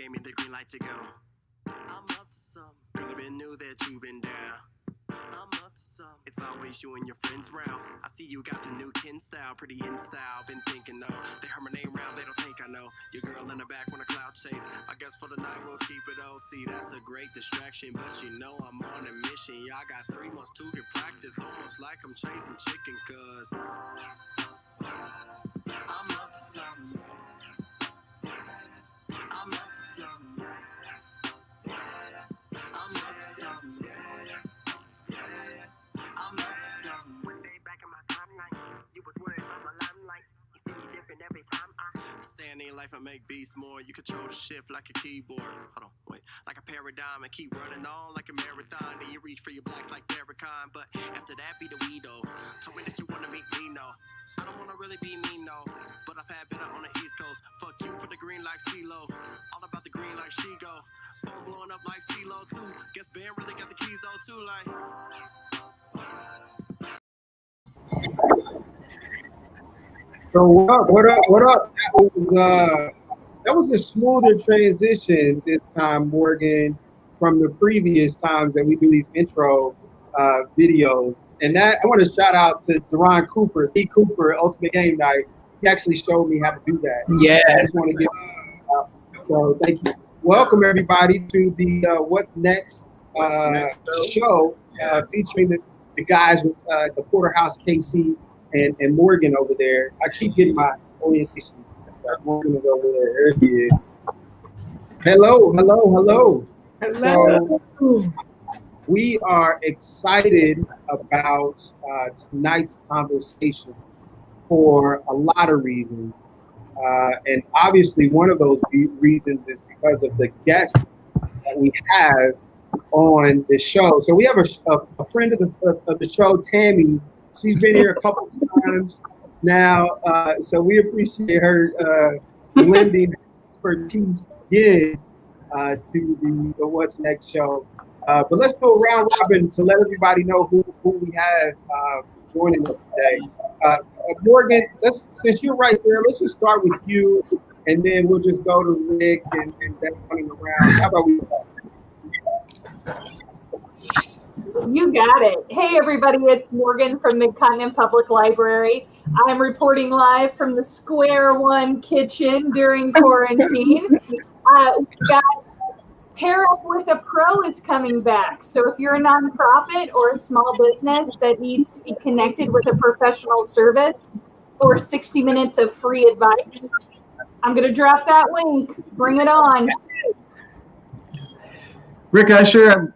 gave me the green light to go. I'm up to something. Girl, I been knew that you been down. I'm up to something. It's always you and your friends round. I see you got the new kin style, pretty in style. Been thinking though, they heard my name round, they don't think I know. Your girl in the back when a cloud chase. I guess for the night we'll keep it OC. That's a great distraction, but you know I'm on a mission. Y'all got 3 months to get practice, almost like I'm chasing chicken, cuz I'm up to something. I'm up to something. I'm up to something. I'm up to something. One day back in my timeline, you was worried about my limelight. You see me different every time I stand in life and make beats more. You control the shift like a keyboard. Hold on, wait. Like a paradigm and keep running on like a marathon. Then you reach for your blacks like Farrakhan. But after that be the weedo. Told me that you wanna meet me, no. I don't wanna really be mean, no. But I've had better on the East Coast. Fuck you for the green like CeeLo. All about the green like she go. Phone blowing up like CeeLo too. Guess Ben really got the keys though too, like. So what up? That was a smoother transition this time, Morgan, from the previous times that we do these intro videos. And that I want to shout out to Deron Cooper, D. Cooper, Ultimate Game Night. He actually showed me how to do that. Yeah. I just want to give so thank you. Welcome everybody to the What's Next show featuring the guys with the Porterhouse KC and Morgan over there. I keep getting my orientation. Morgan is over there. There he is. Hello. So we are excited about tonight's conversation for a lot of reasons. And obviously one of those reasons is because of the guests that we have on the show. So we have a friend of the show, Tammy. She's been here a couple of times now, so we appreciate her lending expertise again to the What's Next show. But let's go around robin to let everybody know who we have joining us today. Morgan, since you're right there, let's just start with you, and then we'll just go to Rick and then running around. How about we? You got it. Hey, everybody, it's Morgan from Mid-Continent Public Library. I'm reporting live from the Square One kitchen during quarantine. Pair Up with a Pro is coming back. So if you're a nonprofit or a small business that needs to be connected with a professional service for 60 minutes of free advice, I'm going to drop that link. Bring it on. Rick Usher,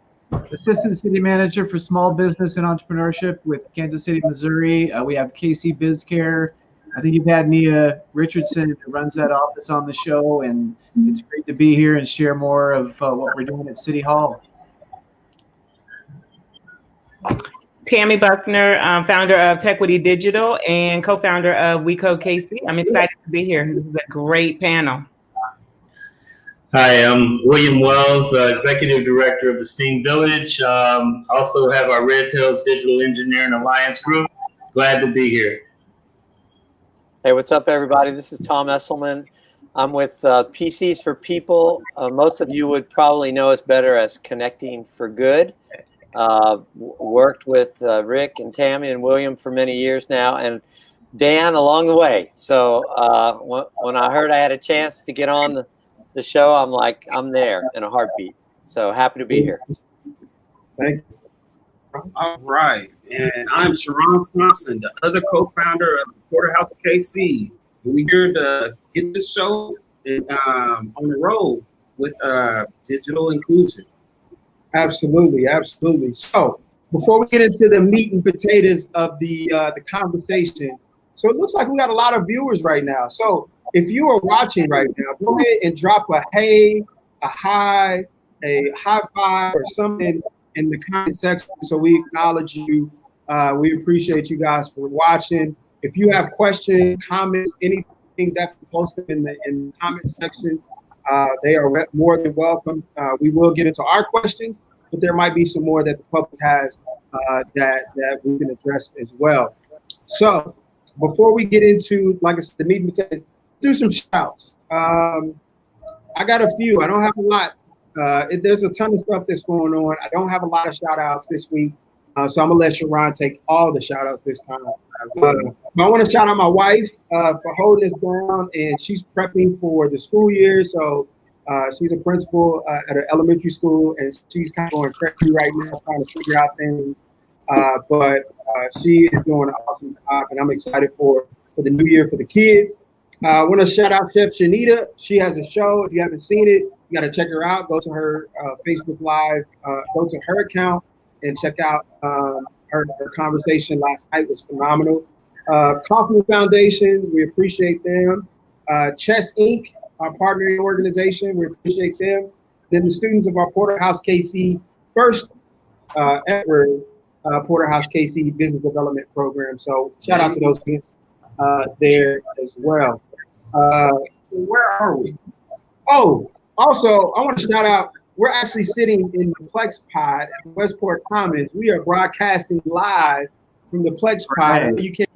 Assistant City Manager for Small Business and Entrepreneurship with Kansas City, Missouri. We have KC BizCare. I think you've had Nia Richardson, who runs that office, on the show, and it's great to be here and share more of what we're doing at City Hall. Tammy Buckner, founder of Techwitty Digital and co-founder of WeCode KC. I'm excited to be here. This is a great panel. Hi, I'm William Wells, Executive Director of Esteem Village. Also have our Red Tails Digital Engineering Alliance Group. Glad to be here. Hey, what's up, everybody? This is Tom Esselman. I'm with PCs for People. Most of you would probably know us better as Connecting for Good. Worked with Rick and Tammy and William for many years now, and Dan along the way. So when I heard I had a chance to get on the show, I'm like, I'm there in a heartbeat. So happy to be here. Thank you. All right. And I'm Sharon Thompson, the other co-founder of Porterhouse KC. We're here to get the show on the road with digital inclusion. Absolutely. So before we get into the meat and potatoes of the conversation, so it looks like we got a lot of viewers right now. So if you are watching right now, go ahead and drop a hey, a hi, a high five, or something in the comment section so we acknowledge you. We appreciate you guys for watching. If you have questions, comments, anything, definitely post them in the comment section. They are more than welcome. We will get into our questions, but there might be some more that the public has that we can address as well. So before we get into, like I said, the meat and potatoes, do some shouts. I got a few. I don't have a lot. There's a ton of stuff that's going on. I don't have a lot of shout outs this week. So I'm going to let Sharon take all the shout outs this time. But I want to shout out my wife for holding us down, and she's prepping for the school year. So she's a principal at an elementary school, and she's kind of going crazy right now trying to figure out things. But she is doing an awesome job, and I'm excited for the new year for the kids. I want to shout out Chef Shanita. She has a show. If you haven't seen it, you got to check her out. Go to her Facebook Live. Go to her account and check out her conversation last night was phenomenal. Coffee Foundation, we appreciate them. Chess Inc., our partnering organization, we appreciate them. Then the students of our Porterhouse KC first ever Porterhouse KC Business Development Program. So shout out to those students there as well. So where are we? Oh, also, I want to shout out, we're actually sitting in the Plex Pod at Westport Commons. We are broadcasting live from the Plex Pod. Right. You can't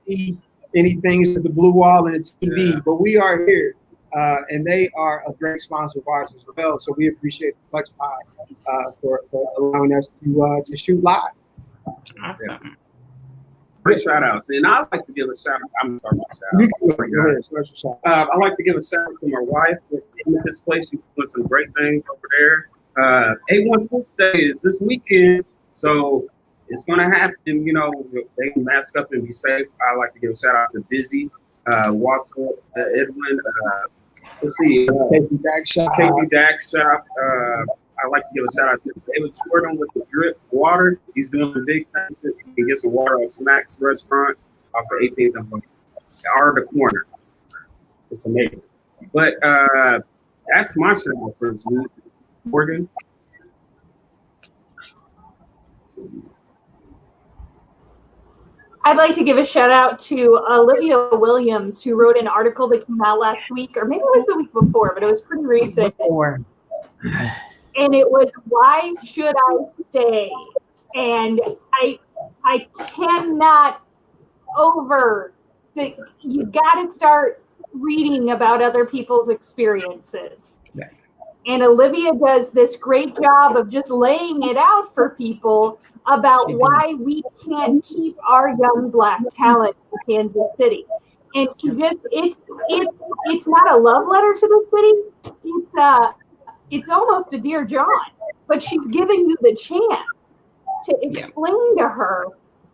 see anything, it's the blue wall and the TV, but we are here. And they are a great sponsor of ours as well. So we appreciate the Plex Pod for allowing us to shoot live. Awesome. Great shout outs. And I'd like to give a shout out. I'm sorry about shout out. I'd like to give a shout out to my wife in this place. She's doing some great things over there. 816 Day is this weekend. So it's going to happen. You know, they can mask up and be safe. I'd like to give a shout out to Busy, Walter, Edwin. Let's see. Casey Dax Shop. I'd like to give a shout out to David Jordan with the Drip Water. He's doing the big things. You can get some water at Smacks Restaurant off of 18th and the corner. It's amazing. But that's my shout out for this week. Morgan. I'd like to give a shout out to Olivia Williams, who wrote an article that came out last week, or maybe it was the week before, but it was pretty recent. And it was, why should I stay? And I cannot you got to start reading about other people's experiences. Yes. And Olivia does this great job of just laying it out for people about why we can't keep our young Black talent in Kansas City. And she just, it's not a love letter to the city. It's almost a Dear John, but she's giving you the chance to explain to her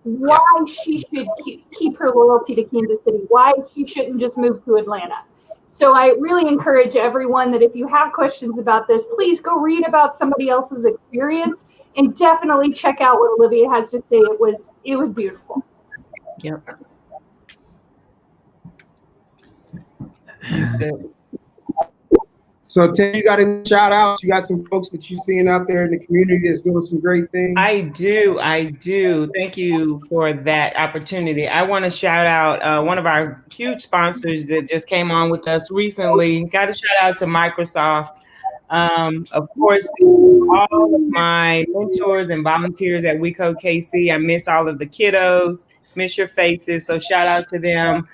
why she should keep her loyalty to Kansas City, why she shouldn't just move to Atlanta. So I really encourage everyone that if you have questions about this, please go read about somebody else's experience and definitely check out what Olivia has to say. It was beautiful. Yep. So, Tim, you got any shout outs? You got some folks that you're seeing out there in the community that's doing some great things? I do. Thank you for that opportunity. I want to shout out one of our huge sponsors that just came on with us recently. Got a shout out to Microsoft. Of course, all of my mentors and volunteers at WeCode KC. I miss all of the kiddos, miss your faces. So shout out to them.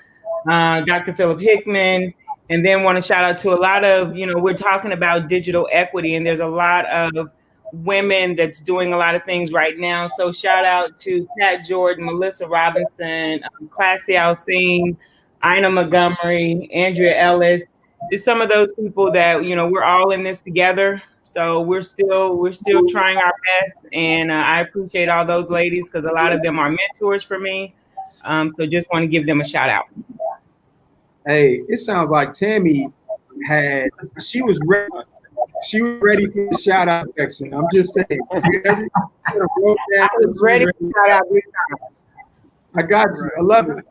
Dr. Philip Hickman. And then want to shout out to a lot of, we're talking about digital equity, and there's a lot of women that's doing a lot of things right now. So shout out to Pat Jordan, Melissa Robinson, Classy Alcine, Ina Montgomery, Andrea Ellis. Just some of those people that, we're all in this together. So we're still trying our best. And I appreciate all those ladies because a lot of them are mentors for me. So just want to give them a shout out. Hey, it sounds like Tammy she was ready. She was ready for the shout out section. I'm just saying. I was ready for shout out this time. I got you. I love it.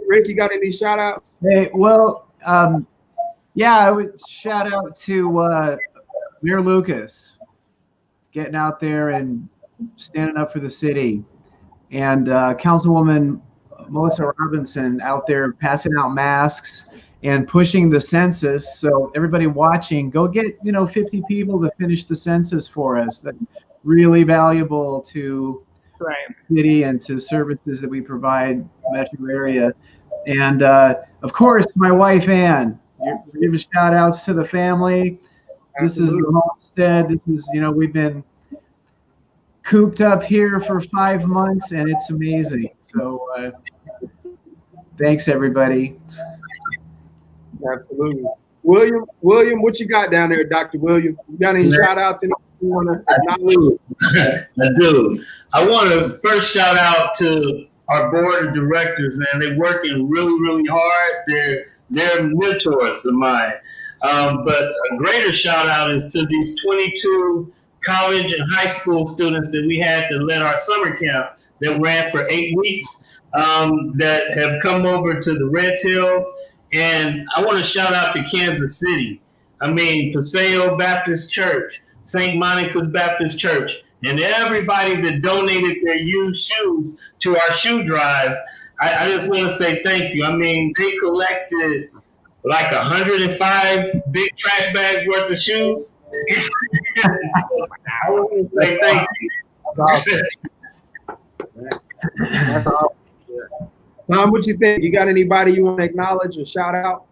Rick, you got any shout outs? Hey, well, I would shout out to Mayor Lucas getting out there and standing up for the city, and Councilwoman Melissa Robinson out there passing out masks and pushing the census. So everybody watching, go get 50 people to finish the census for us. That's really valuable to the city and to services that we provide metro area. And of course, my wife Ann, We're giving shout outs to the family. This is the homestead. This is, we've been cooped up here for 5 months, and it's amazing. So thanks, everybody. Absolutely. William, what you got down there, Dr. William? You got any shout outs you want to acknowledge? I do. I want to first shout out to our board of directors, man. They're working really, really hard. They're mentors of mine. But a greater shout out is to these 22 college and high school students that we had to let our summer camp that ran for 8 weeks that have come over to the Red Tails. And I want to shout out to Kansas City. I mean, Paseo Baptist Church, St. Monica's Baptist Church, and everybody that donated their used shoes to our shoe drive. I just want to say thank you. I mean, they collected like 105 big trash bags worth of shoes. I want to say thank you. Tom, what you think? You got anybody you want to acknowledge or shout out?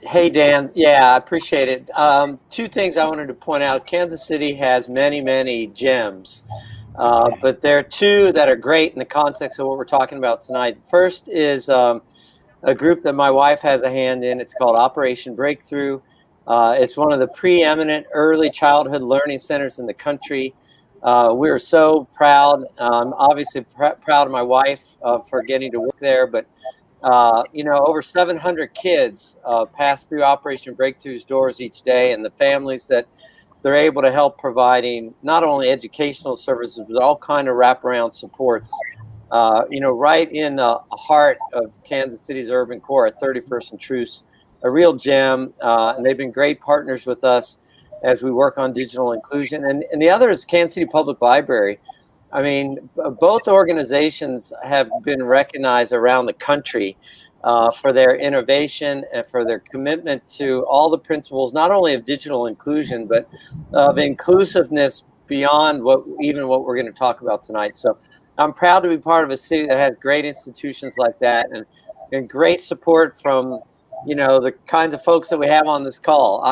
Hey, Dan. Yeah, I appreciate it. 2 things I wanted to point out. Kansas City has many, many gems, but there are 2 that are great in the context of what we're talking about tonight. The first is a group that my wife has a hand in. It's called Operation Breakthrough. It's one of the preeminent early childhood learning centers in the country. We're so proud. Obviously proud of my wife for getting to work there, but over 700 kids pass through Operation Breakthrough's doors each day, and the families that they're able to help providing not only educational services, but all kind of wraparound supports, right in the heart of Kansas City's urban core at 31st and Truce, a real gem. And they've been great partners with us as we work on digital inclusion. And the other is Kansas City Public Library. I mean, both organizations have been recognized around the country for their innovation and for their commitment to all the principles, not only of digital inclusion, but of inclusiveness beyond what we're going to talk about tonight. So I'm proud to be part of a city that has great institutions like that and great support from, the kinds of folks that we have on this call.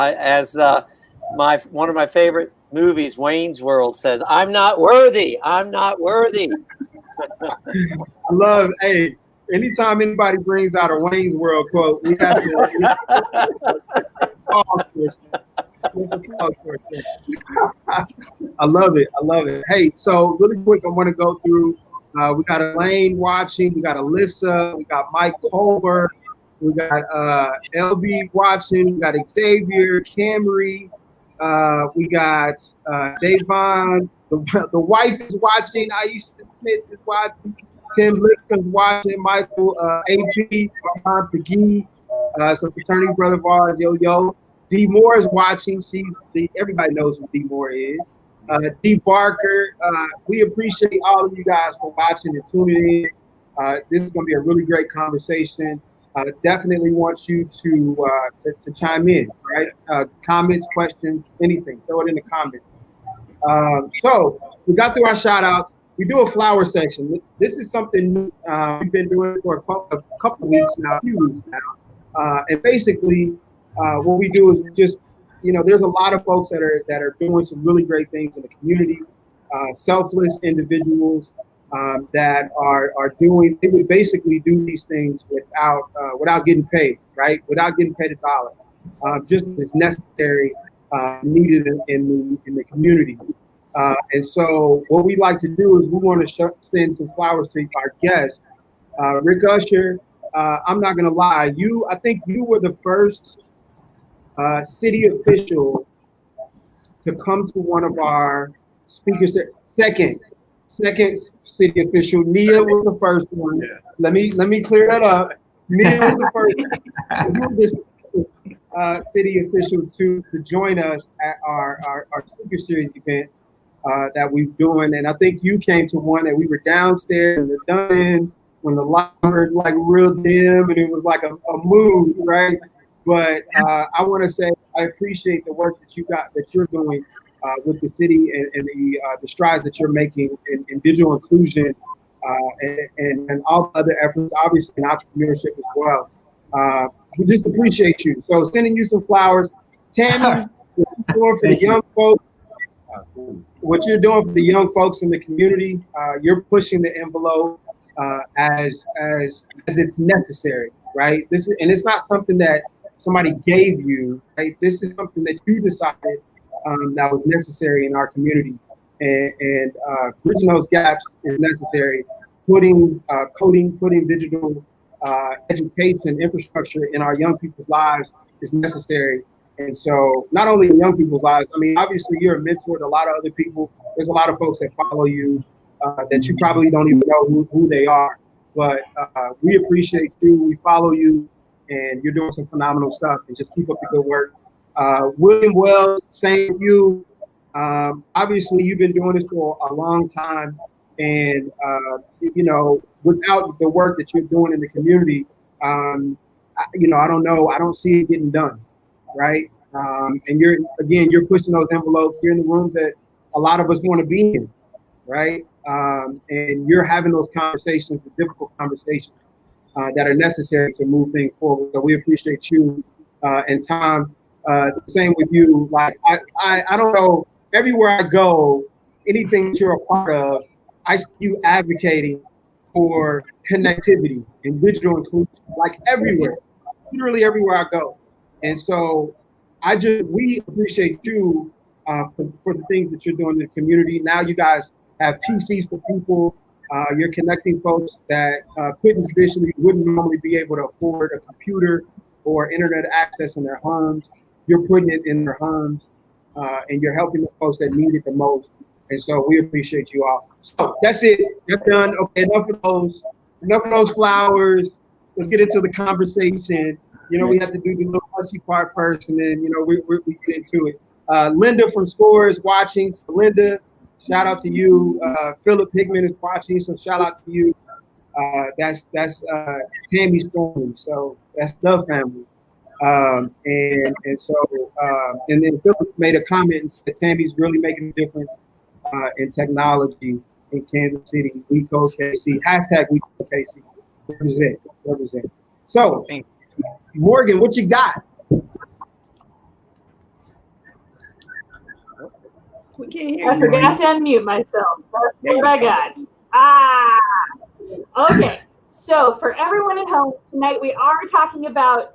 One of my favorite movies, Wayne's World, says, "I'm not worthy. I'm not worthy." I love, anytime anybody brings out a Wayne's World quote, we have to pause for a second. I love it. Hey, so really quick, I want to go through, we got Elaine watching, we got Alyssa, we got Mike Colbert, we got LB watching, we got Xavier, Camry, we got Davon, the wife is watching, Aisha Smith is watching, Tim Lipscomb's watching, Michael, AP, Ron Peggy, some fraternity brother of ours, Yo. D Moore is watching. Everybody knows who D Moore is. D Barker, we appreciate all of you guys for watching and tuning in. This is going to be a really great conversation. Definitely want you to chime in, right? Comments, questions, anything. Throw it in the comments. So we got through our shout outs. We do a flower section. This is something we've been doing for a couple of weeks now, a few weeks now. And basically, what we do is we just, there's a lot of folks that are doing some really great things in the community, selfless individuals that are doing. They would basically do these things without getting paid, right? Without getting paid a dollar, just as necessary, needed in the community. And so what we like to do is we want to send some flowers to our guest, Rick Usher. I'm not going to lie. I think you were the first city official to come to one of our speakers. Second city official. Nia was the first one. Yeah. Let me clear that up. Nia was the first. You were this city official to join us at our speaker series events that we're doing, and I think you came to one that we were downstairs in the dungeon when the light were like real dim and it was like a mood, right? But I want to say I appreciate the work that you're doing with the city and the strides that you're making in digital inclusion and all other efforts, obviously in entrepreneurship as well. we just appreciate you. So sending you some flowers. Tammy, what you're doing for the young folks, what you're doing for the young folks in the community, you're pushing the envelope as it's necessary, right? And it's not something that somebody gave you, right? This is something that you decided that was necessary in our community, and bridging those gaps is necessary. Putting coding, putting digital education infrastructure in our young people's lives is necessary. And so not only in young people's lives, I mean, obviously you're a mentor to a lot of other people. There's a lot of folks that follow you that you probably don't even know who they are. But we appreciate you. We follow you, and you're doing some phenomenal stuff. And just keep up the good work. William Wells, same with you. Obviously, you've been doing this for a long time. And, you know, without the work that you're doing in the community, you know, I don't know. I don't see it getting done. Right. And you're pushing those envelopes. You're in the rooms that a lot of us want to be in. Right. And you're having those conversations, the difficult conversations that are necessary to move things forward. So we appreciate you. And Tom, the same with you. Like, I don't know, everywhere I go, anything that you're a part of, I see you advocating for connectivity and digital inclusion, like everywhere, literally everywhere I go. And so we appreciate you for the things that you're doing in the community. Now you guys have PCs for people. You're connecting folks that wouldn't normally be able to afford a computer or internet access in their homes. You're putting it in their homes, and you're helping the folks that need it the most. And so we appreciate you all. So that's it. That's done. Okay, enough of those flowers. Let's get into the conversation. You know, we have to do the little mushy part first, and then, you know, we get into it. Linda from SCORE is watching. So Linda, shout out to you. Philip Hickman is watching, so shout out to you. That's Tammy's family, so that's the family. And so then Philip made a comment and said Tammy's really making a difference in technology in Kansas City. We code KC. # we code KC. Represent. So, Morgan, what you got? We can't hear you. I forgot to unmute myself. That's what I got. Okay. So for everyone at home tonight, we are talking about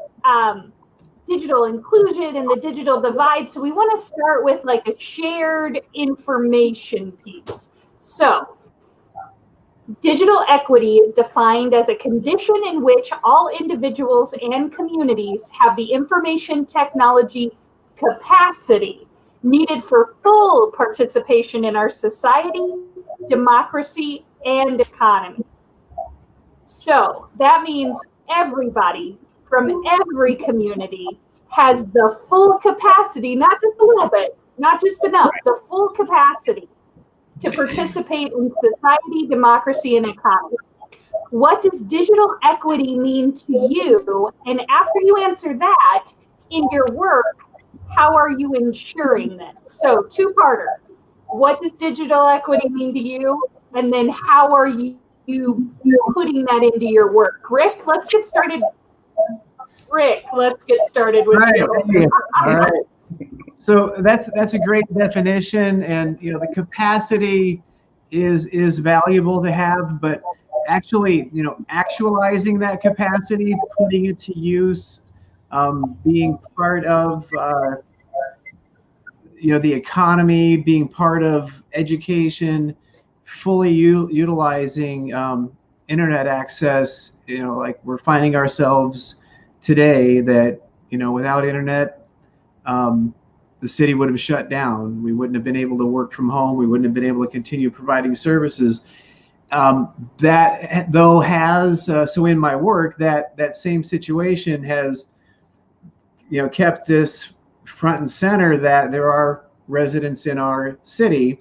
digital inclusion and the digital divide. So we want to start with like a shared information piece. So digital equity is defined as a condition in which all individuals and communities have the information technology capacity needed for full participation in our society, democracy, and economy. So that means everybody from every community has the full capacity, not just a little bit, not just enough, the full capacity to participate in society, democracy, and economy. What does digital equity mean to you? And after you answer that, in your work, how are you ensuring this? So two-parter. What does digital equity mean to you? And then how are you putting that into your work? Rick, let's get started. Rick, let's get started with you. All right. So that's a great definition, and you know the capacity is valuable to have, but actually, you know, actualizing that capacity, putting it to use, being part of you know, the economy, being part of education, fully utilizing internet access. You know, like we're finding ourselves today that, you know, without internet, the city would have shut down. We wouldn't have been able to work from home. We wouldn't have been able to continue providing services. That though has so in my work that same situation has, you know, kept this front and center, that there are residents in our city.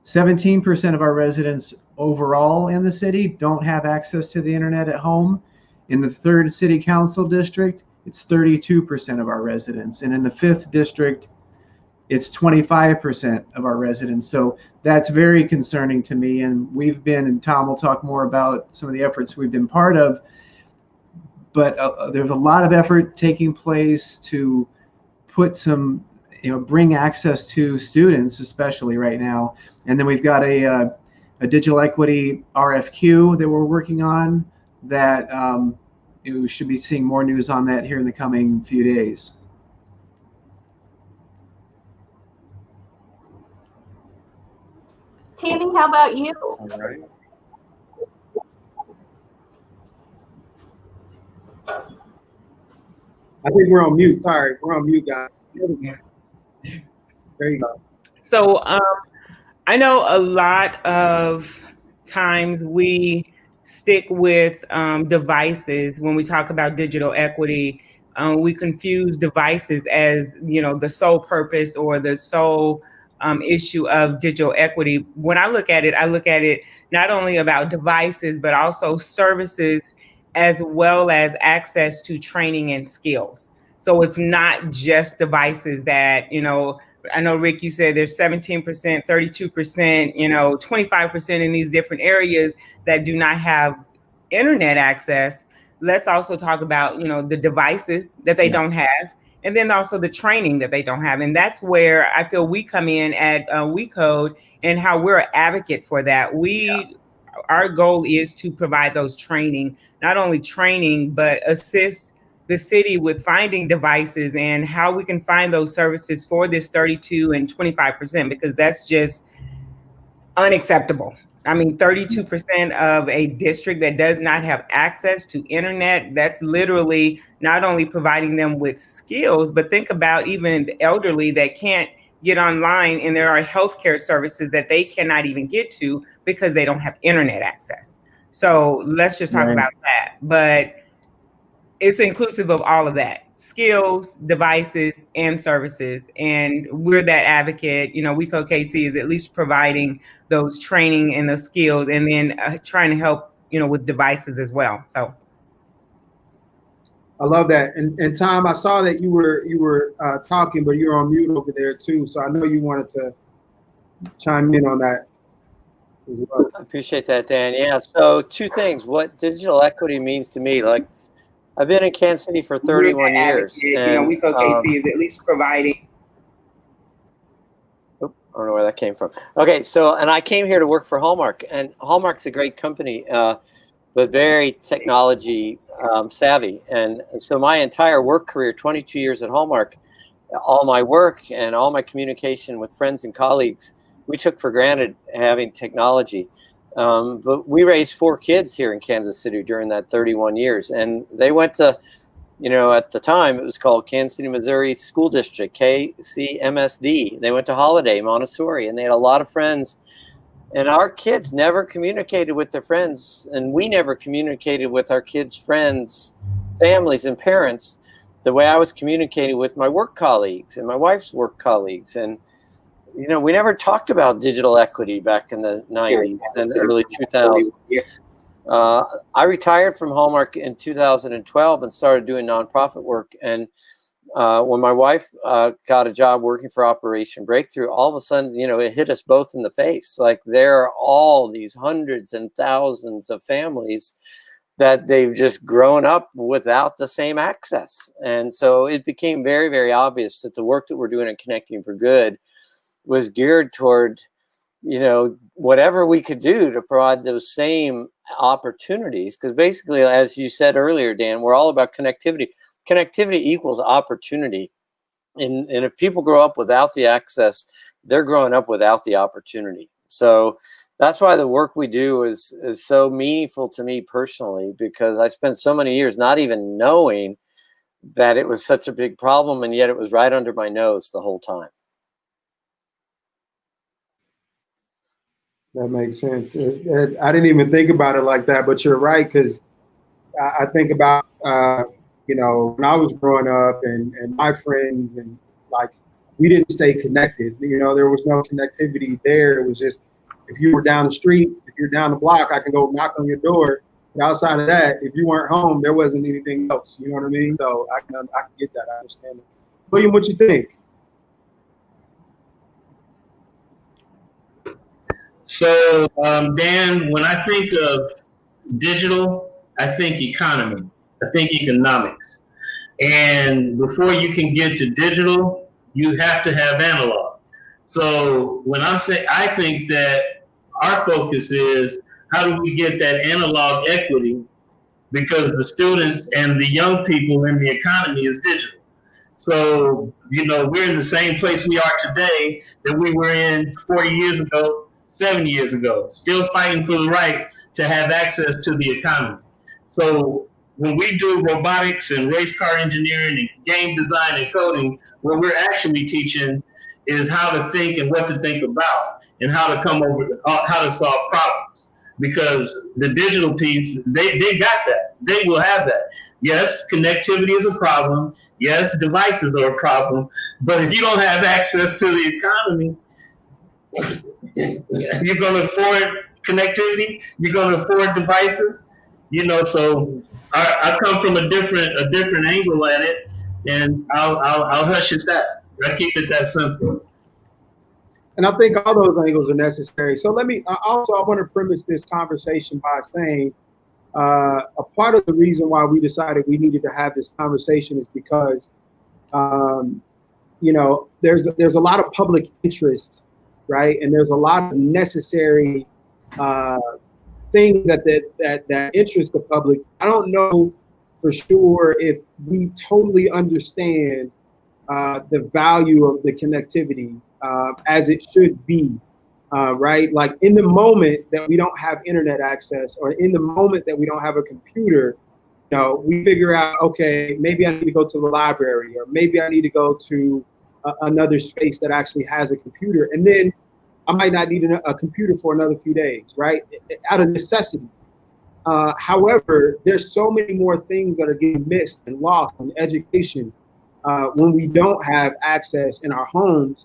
17% of our residents overall in the city don't have access to the internet at home. In the 3rd city council district, it's 32% of our residents. And in the 5th district, it's 25% of our residents. So that's very concerning to me. And we've been, and Tom will talk more about some of the efforts we've been part of, but there's a lot of effort taking place to put some, bring access to students, especially right now. And then we've got a digital equity RFQ that we're working on that we should be seeing more news on that here in the coming few days. Tammy, how about you? All right. I think we're on mute. Sorry, we're on mute, guys. There you go. So I know a lot of times we stick with devices when we talk about digital equity. We confuse devices as, the sole purpose or the sole issue of digital equity. When I look at it not only about devices, but also services as well as access to training and skills. So it's not just devices that, I know, Rick, you said there's 17%, 32%, 25% in these different areas that do not have internet access. Let's also talk about, the devices that they don't have, and then also the training that they don't have. And that's where I feel we come in at We Code and how we're an advocate for that. Our goal is to provide those training, not only training, but assist the city with finding devices and how we can find those services for this 32 and 25%, because that's just unacceptable. I mean, 32% of a district that does not have access to internet, that's literally not only providing them with skills, but think about even the elderly that can't get online, and there are healthcare services that they cannot even get to because they don't have internet access. So let's just talk about that. But it's inclusive of all of that: skills, devices, and services. And we're that advocate. We Code KC is at least providing those training and those skills, and then trying to help, with devices as well. So I love that. And Tom, I saw that you were talking, but you're on mute over there too. So I know you wanted to chime in on that as well. I appreciate that, Dan. Yeah. So 2 things. What digital equity means to me, like, I've been in Kansas City for 31 years. And, We Code KC is at least providing. I don't know where that came from. Okay, so, and I came here to work for Hallmark, and Hallmark's a great company, but very technology savvy. And so my entire work career, 22 years at Hallmark, all my work and all my communication with friends and colleagues, we took for granted having technology. But we raised 4 kids here in Kansas City during that 31 years. And they went to, at the time it was called Kansas City, Missouri School District, KCMSD. They went to Holiday, Montessori, and they had a lot of friends. And our kids never communicated with their friends, and we never communicated with our kids' friends, families, and parents the way I was communicating with my work colleagues and my wife's work colleagues. And we never talked about digital equity back in the 90s and early 2000s. I retired from Hallmark in 2012 and started doing nonprofit work. And when my wife got a job working for Operation Breakthrough, all of a sudden, it hit us both in the face. Like, there are all these hundreds and thousands of families that they've just grown up without the same access. And so it became very, very obvious that the work that we're doing in Connecting for Good was geared toward, whatever we could do to provide those same opportunities. Because basically, as you said earlier, Dan, we're all about connectivity. Connectivity equals opportunity. And if people grow up without the access, they're growing up without the opportunity. So that's why the work we do is so meaningful to me personally, because I spent so many years not even knowing that it was such a big problem, and yet it was right under my nose the whole time. That makes sense. I didn't even think about it like that, but you're right, because I think about, when I was growing up and my friends, and like, we didn't stay connected. There was no connectivity there. It was just, if you were down the street, if you're down the block, I can go knock on your door. But outside of that, if you weren't home, there wasn't anything else. You know what I mean? So I can get that. I understand it. William, what you think? So, Dan, when I think of digital, I think economy. I think economics. And before you can get to digital, you have to have analog. So when I'm saying, I think that our focus is how do we get that analog equity, because the students and the young people in the economy is digital. So, we're in the same place we are today that we were in 40 years ago, 70 years ago, still fighting for the right to have access to the economy. So when we do robotics and race car engineering and game design and coding, what we're actually teaching is how to think and what to think about and how to how to solve problems. Because the digital piece, they got that. They will have that. Yes, connectivity is a problem. Yes, devices are a problem. But if you don't have access to the economy, you're going to afford connectivity. You're going to afford devices. So I come from a different angle at it, and I'll hush at that. I keep it that simple. And I think all those angles are necessary. So I want to premise this conversation by saying a part of the reason why we decided we needed to have this conversation is because, there's a lot of public interest, right? And there's a lot of necessary things that interest the public. I don't know for sure if we totally understand the value of the connectivity as it should be, right? Like in the moment that we don't have internet access, or in the moment that we don't have a computer, we figure out, okay, maybe I need to go to the library, or maybe I need to go to another space that actually has a computer. And then I might not need a computer for another few days, right? Out of necessity. However, there's so many more things that are getting missed and lost in education when we don't have access in our homes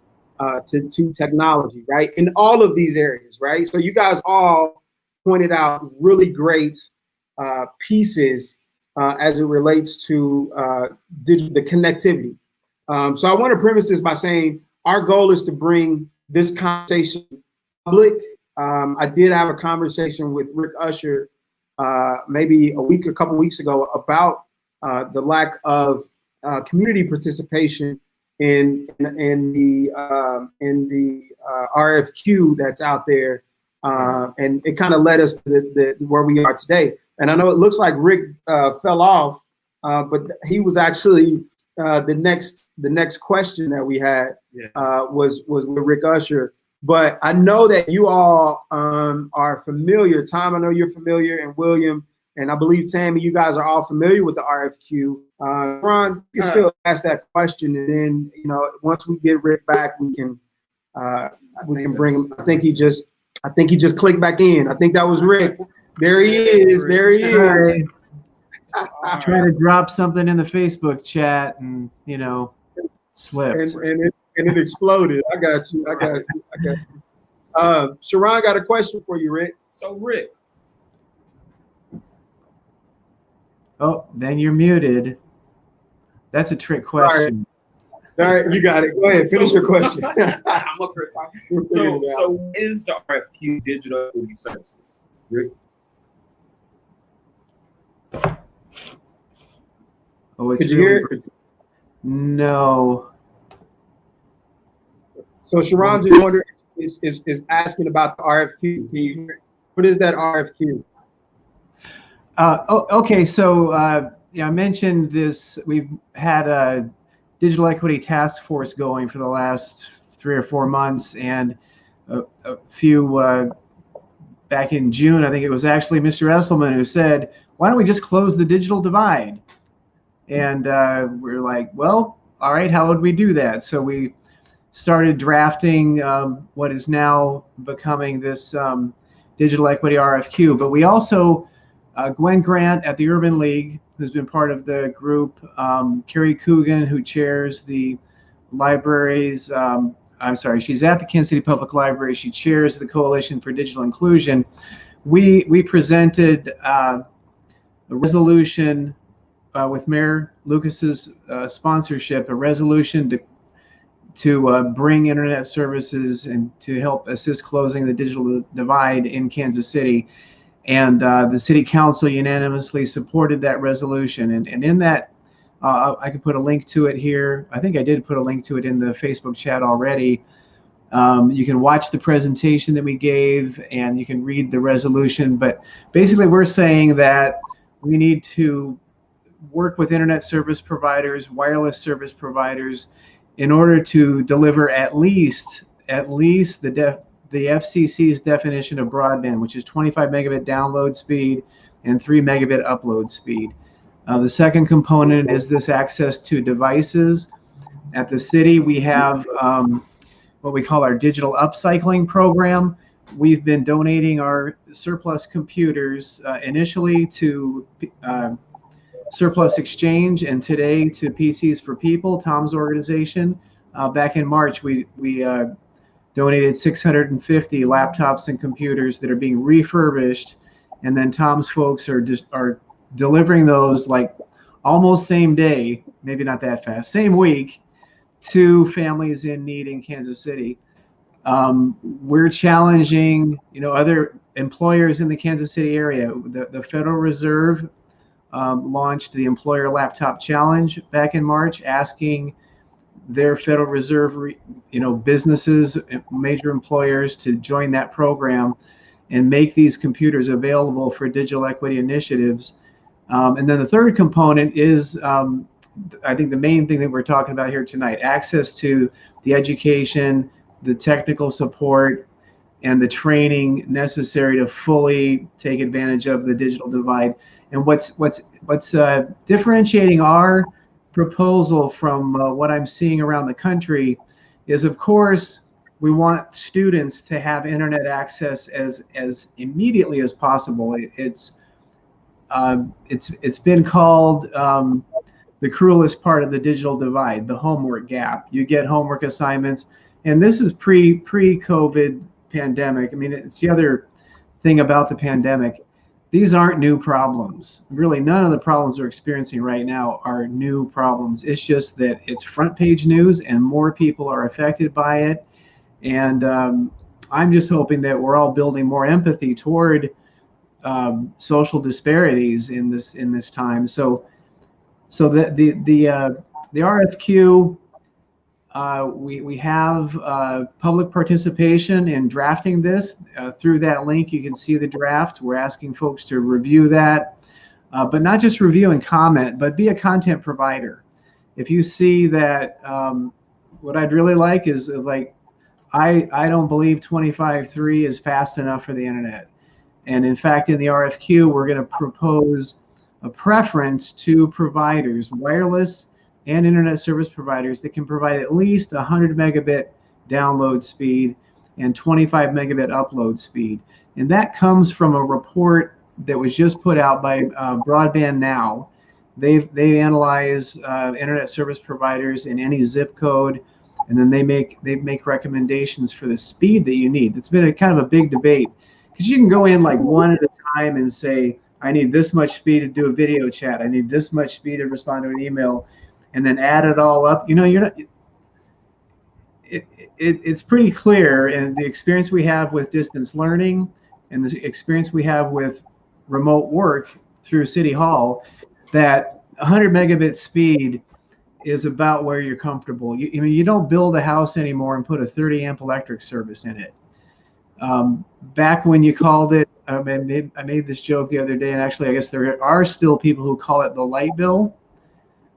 to technology, right? In all of these areas, right? So you guys all pointed out really great pieces as it relates to the connectivity. So I want to premise this by saying our goal is to bring this conversation public. I did have a conversation with Rick Usher maybe a couple weeks ago about the lack of community participation in the RFQ that's out there, and it kind of led us to where we are today. And I know it looks like Rick fell off, but he was actually the next question that we had was with Rick Usher. But I know that you all are familiar. Tom, I know you're familiar, and William, and I believe Tammy, you guys are all familiar with the RFQ. Ron, you can still ask that question, and then once we get Rick back, we can bring him. I think he just clicked back in. I think that was Rick. There he is. There he is. Trying to drop something in the Facebook chat and slipped. And it exploded. I got you. Sharon got a question for you, Rick. So Rick. Oh, then you're muted. That's a trick question. All right, you got it. Go ahead, finish your question. I'm up here talking. So what is the RFQ Digital Equity Services, Rick? Oh, it's Could you hear it? No. So Sharon just wondered is asking about the RFQ. What is that RFQ? Okay. So I mentioned this. We've had a digital equity task force going for the last 3 or 4 months, and a few back in June, I think it was actually Mr. Esselman who said, "Why don't we just close the digital divide?" And we're like, well, all right, how would we do that? So we started drafting what is now becoming this digital equity RFQ. But we also, Gwen Grant at the Urban League, who's been part of the group, Carrie Coogan, who chairs the libraries, she's at the Kansas City Public Library. She chairs the Coalition for Digital Inclusion. We presented a resolution with Mayor Lucas's sponsorship, a resolution to bring internet services and to help assist closing the digital divide in Kansas City. And the city council unanimously supported that resolution. And in that, I can put a link to it here. I think I did put a link to it in the Facebook chat already. You can watch the presentation that we gave, and you can read the resolution. But basically, we're saying that we need to work with internet service providers, wireless service providers, in order to deliver at least the FCC's definition of broadband, which is 25 megabit download speed and 3 megabit upload speed. The second component is this access to devices. At the city, we have what we call our digital upcycling program. We've been donating our surplus computers initially to Surplus Exchange, and today to PCs for People, Tom's organization. Back in March, we donated 650 laptops and computers that are being refurbished, and then Tom's folks are delivering those like almost same day, maybe not that fast, same week, to families in need in Kansas City. We're challenging, other employers in the Kansas City area. The Federal Reserve launched the Employer Laptop Challenge back in March, asking their Federal Reserve, businesses, major employers to join that program and make these computers available for digital equity initiatives. And then the third component is, I think the main thing that we're talking about here tonight, access to the education, the technical support, and the training necessary to fully take advantage of the digital divide. And what's differentiating our proposal from what I'm seeing around the country is, of course, we want students to have internet access as immediately as possible. It's been called the cruelest part of the digital divide, the homework gap. You get homework assignments, and this is pre-COVID pandemic. I mean, it's the other thing about the pandemic. These aren't new problems. Really, none of the problems we're experiencing right now are new problems. It's just that it's front page news and more people are affected by it. And I'm just hoping that we're all building more empathy toward social disparities in this time. So the RFQ, we have public participation in drafting this. Through that link, you can see the draft. We're asking folks to review that, but not just review and comment, but be a content provider. If you see that, what I'd really like is I don't believe 25.3 is fast enough for the internet. And in fact, in the RFQ, we're going to propose a preference to providers, wireless and internet service providers, that can provide at least 100 megabit download speed and 25 megabit upload speed. And that comes from a report that was just put out by Broadband Now. They analyze internet service providers in any zip code, and then they make recommendations for the speed that you need. It's been a kind of a big debate, because you can go in like one at a time and say, I need this much speed to do a video chat, I need this much speed to respond to an email, and then add it all up. You're not. It's pretty clear, and the experience we have with distance learning and the experience we have with remote work through City Hall, that 100 megabit speed is about where you're comfortable. You don't build a house anymore and put a 30 amp electric service in it. Back when you called it, I made this joke the other day, and actually I guess there are still people who call it the light bill.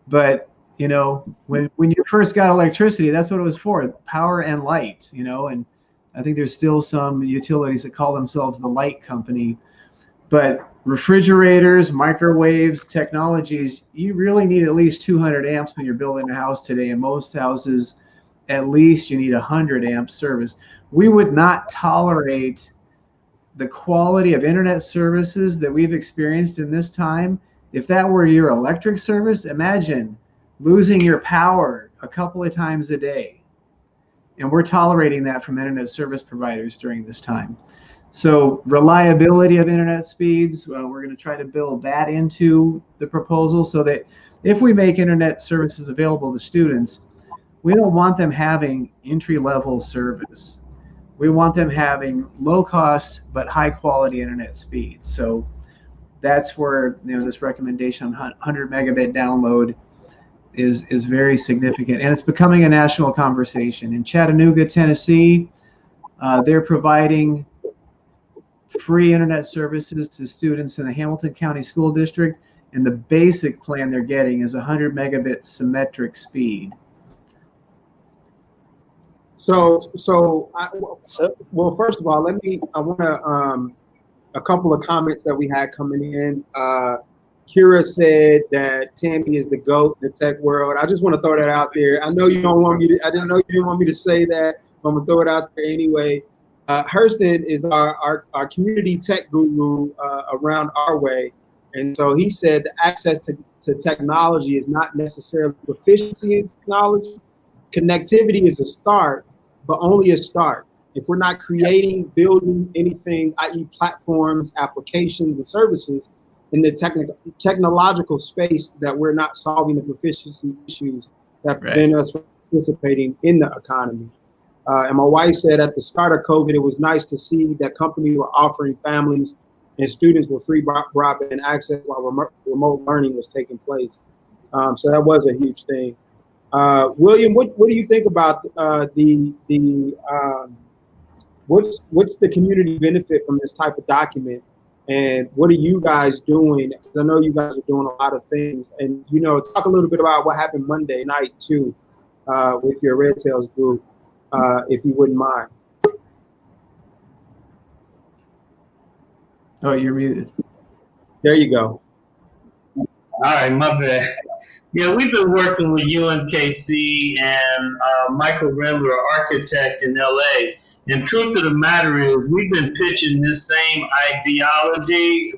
But when you first got electricity, that's what it was for, power and light, and I think there's still some utilities that call themselves the light company. But refrigerators, microwaves, technologies, you really need at least 200 amps when you're building a house today. In most houses, at least you need 100 amp service. We would not tolerate the quality of internet services that we've experienced in this time. If that were your electric service, imagine losing your power a couple of times a day. And we're tolerating that from internet service providers during this time. So reliability of internet speeds, we're going to try to build that into the proposal, so that if we make internet services available to students, we don't want them having entry-level service. we want them having low cost but high quality internet speed. So that's where this recommendation on 100 megabit download is very significant, and it's becoming a national conversation. In Chattanooga, Tennessee, they're providing free internet services to students in the Hamilton County School District, and the basic plan they're getting is 100 megabit symmetric speed. Well, first of all, I want to, a couple of comments that we had coming in. Kira said that Tammy is the GOAT in the tech world. I just want to throw that out there. I know you don't want me to, I didn't know you didn't want me to say that, but I'm going to throw it out there anyway. Hurston is our community tech guru around our way. And so he said the access to technology is not necessarily proficiency in technology. Connectivity is a start, but only a start. If we're not creating, building anything, i.e. platforms, applications, and services in the technological space, that we're not solving the proficiency issues that prevent us from participating in the economy. And my wife said at the start of COVID, it was nice to see that companies were offering families and students with free broadband access while remote learning was taking place. So that was a huge thing. William, what do you think about what's the community benefit from this type of document, and what are you guys doing? Because I know you guys are doing a lot of things, and talk a little bit about what happened Monday night too, with your Red Tails group, if you wouldn't mind. Oh, you're muted. There you go. All right, my bad. Yeah, we've been working with Iamd.c and Michael Rendler, architect in LA. And truth of the matter is, we've been pitching this same ideology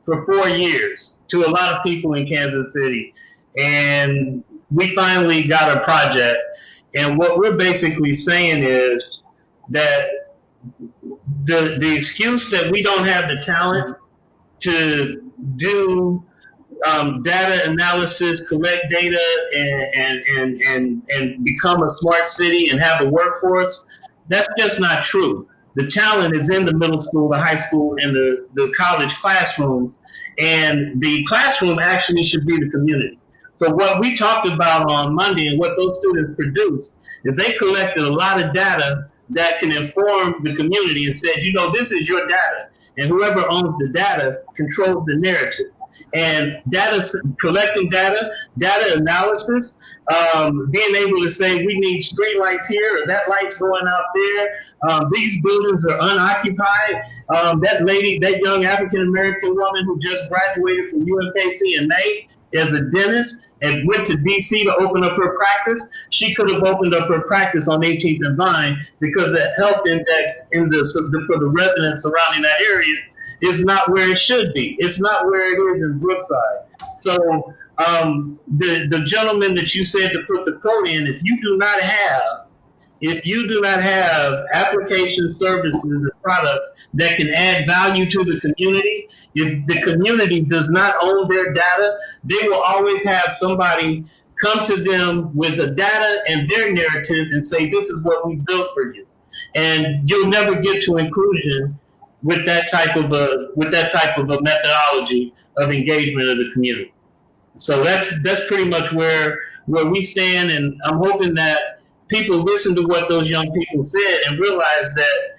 for 4 years to a lot of people in Kansas City. And we finally got a project. And what we're basically saying is that the excuse that we don't have the talent to do data analysis, collect data, and become a smart city and have a workforce, that's just not true. The talent is in the middle school, the high school, and the college classrooms, and the classroom actually should be the community. So what we talked about on Monday and what those students produced is they collected a lot of data that can inform the community and said, this is your data, and whoever owns the data controls the narrative. And collecting data analysis, being able to say we need street lights here, or that light's going out there. These buildings are unoccupied. That young African-American woman who just graduated from Uamd.c in May as a dentist and went to DC to open up her practice. She could have opened up her practice on 18th and Vine because the health index for the residents surrounding that area is not where it should be. It's not where it is in Brookside. So the gentleman that you said to put the code in, if you do not have application services and products that can add value to the community, if the community does not own their data, they will always have somebody come to them with the data and their narrative and say, this is what we built for you. And you'll never get to inclusion with that type of a methodology of engagement of the community. So that's pretty much where we stand, and I'm hoping that people listen to what those young people said and realize that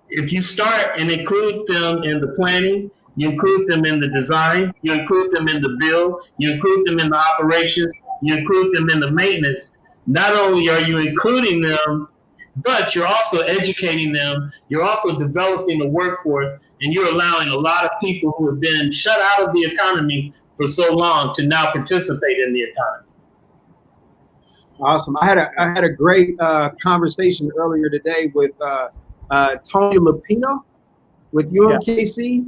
if you start and include them in the planning, you include them in the design, you include them in the build, you include them in the operations, you include them in the maintenance, not only are you including them, but you're also educating them, you're also developing a workforce, and you're allowing a lot of people who have been shut out of the economy for so long to now participate in the economy. Awesome. I had a great conversation earlier today with Tony Lupino with Uamd.c,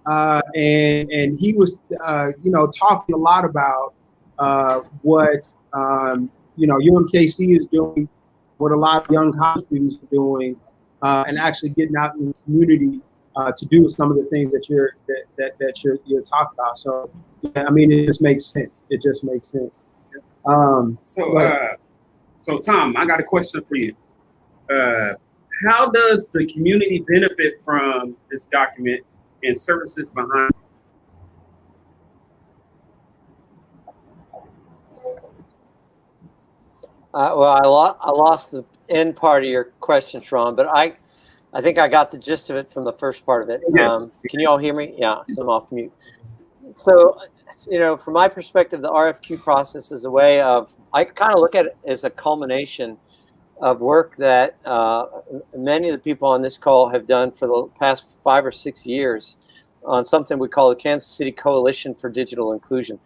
and he was talking a lot about what Uamd.c is doing, what a lot of young college students are doing, and actually getting out in the community to do some of the things that you're talking about. So yeah, I mean, it just makes sense. It just makes sense. So Tom, I got a question for you. How does the community benefit from this document and services behind? Well, I lost the end part of your question, Sean, but I think I got the gist of it from the first part of it. Yes. Can you all hear me? Yeah, 'cause I'm off mute. So, from my perspective, the RFQ process is a way of, I kind of look at it as a culmination of work that many of the people on this call have done for the past 5 or 6 years on something we call the Kansas City Coalition for Digital Inclusion.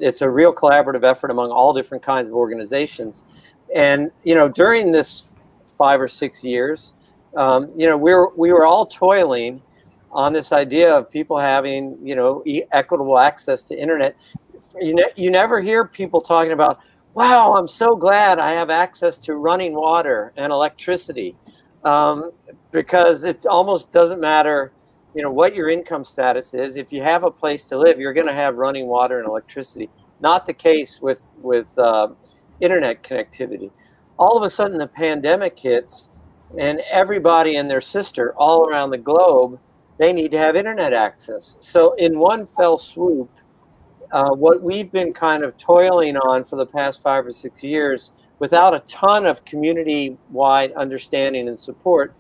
It's a real collaborative effort among all different kinds of organizations. And, during this 5 or 6 years, we were all toiling on this idea of people having, equitable access to internet. You never hear people talking about, wow, I'm so glad I have access to running water and electricity, because it almost doesn't matter, what your income status is. If you have a place to live, you're going to have running water and electricity. Not the case with internet connectivity. All of a sudden, the pandemic hits, and everybody and their sister all around the globe, they need to have internet access. So in one fell swoop, what we've been kind of toiling on for the past 5 or 6 years without a ton of community-wide understanding and support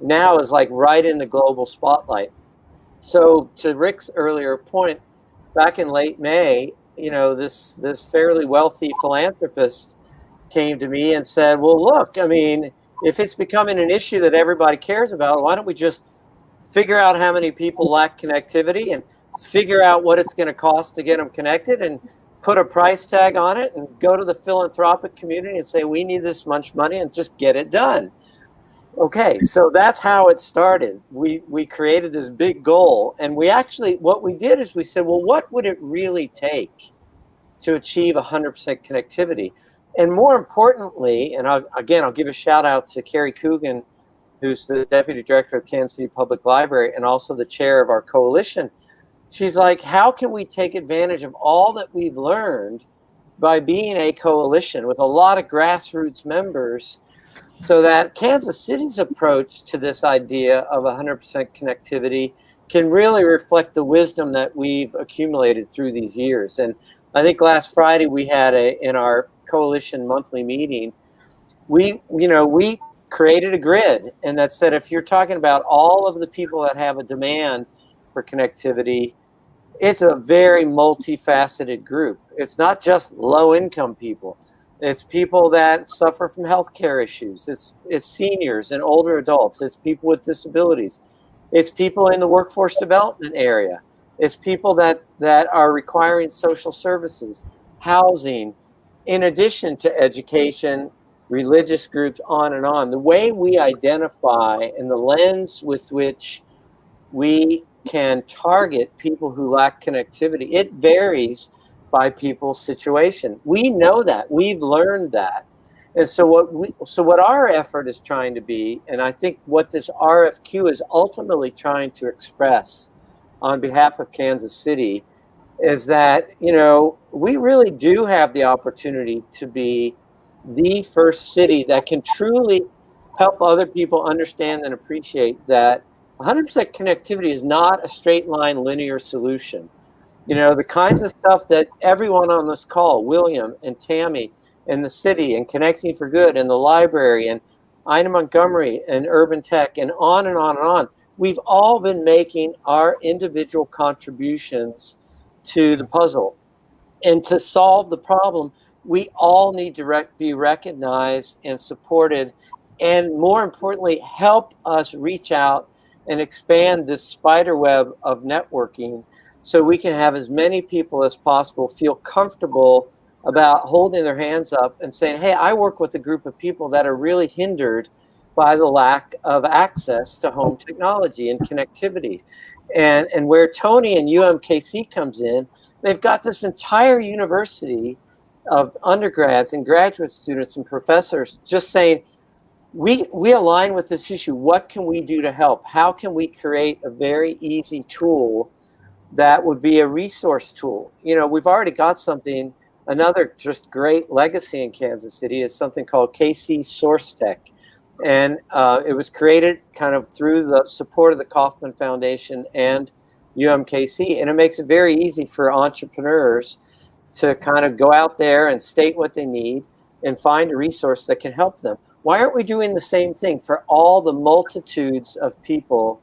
now is like right in the global spotlight. So to Rick's earlier point, back in late May, this fairly wealthy philanthropist came to me and said, well, look, I mean, if it's becoming an issue that everybody cares about, why don't we just figure out how many people lack connectivity and figure out what it's going to cost to get them connected and put a price tag on it and go to the philanthropic community and say, we need this much money, and just get it done. Okay, so that's how it started. We created this big goal, and what we did is we said, well, what would it really take to achieve 100% connectivity? And more importantly, and I'll give a shout out to Carrie Coogan, who's the deputy director of Kansas City Public Library and also the chair of our coalition. She's like, how can we take advantage of all that we've learned by being a coalition with a lot of grassroots members, so that Kansas City's approach to this idea of 100% connectivity can really reflect the wisdom that we've accumulated through these years. And I think last Friday we had in our coalition monthly meeting, we created a grid, and that said, if you're talking about all of the people that have a demand for connectivity, it's a very multifaceted group. It's not just low-income people. It's people that suffer from healthcare issues. It's seniors and older adults. It's people with disabilities. It's people in the workforce development area. It's people that are requiring social services, housing, in addition to education, religious groups, on and on. The way we identify and the lens with which we can target people who lack connectivity, it varies by people's situation. We know that. We've learned that. And so what our effort is trying to be, and I think what this RFQ is ultimately trying to express on behalf of Kansas City, is that, we really do have the opportunity to be the first city that can truly help other people understand and appreciate that 100% connectivity is not a straight line linear solution. The kinds of stuff that everyone on this call, William and Tammy and the city and Connecting for Good and the library and Ina Montgomery and Urban Tech and on and on and on, we've all been making our individual contributions to the puzzle. And to solve the problem, we all need to be recognized and supported, and more importantly, help us reach out and expand this spider web of networking so we can have as many people as possible feel comfortable about holding their hands up and saying, hey, I work with a group of people that are really hindered by the lack of access to home technology and connectivity. And where Tony and Iamd.c comes in, they've got this entire university of undergrads and graduate students and professors just saying, we align with this issue. What can we do to help? How can we create a very easy tool that would be a resource tool? We've already got something. Another just great legacy in Kansas City is something called KC Source Tech. And it was created kind of through the support of the Kauffman Foundation and UMKC. And it makes it very easy for entrepreneurs to kind of go out there and state what they need and find a resource that can help them. Why aren't we doing the same thing for all the multitudes of people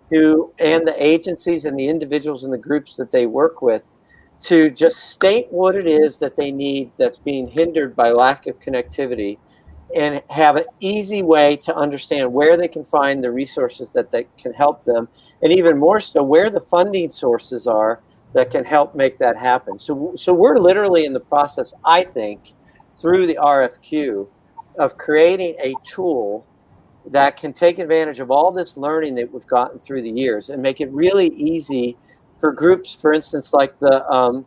who, and the agencies and the individuals and the groups that they work with, to just state what it is that they need that's being hindered by lack of connectivity, and have an easy way to understand where they can find the resources that can help them, and even more so, where the funding sources are that can help make that happen. So we're literally in the process, I think, through the RFQ, of creating a tool that can take advantage of all this learning that we've gotten through the years and make it really easy for groups, for instance, like the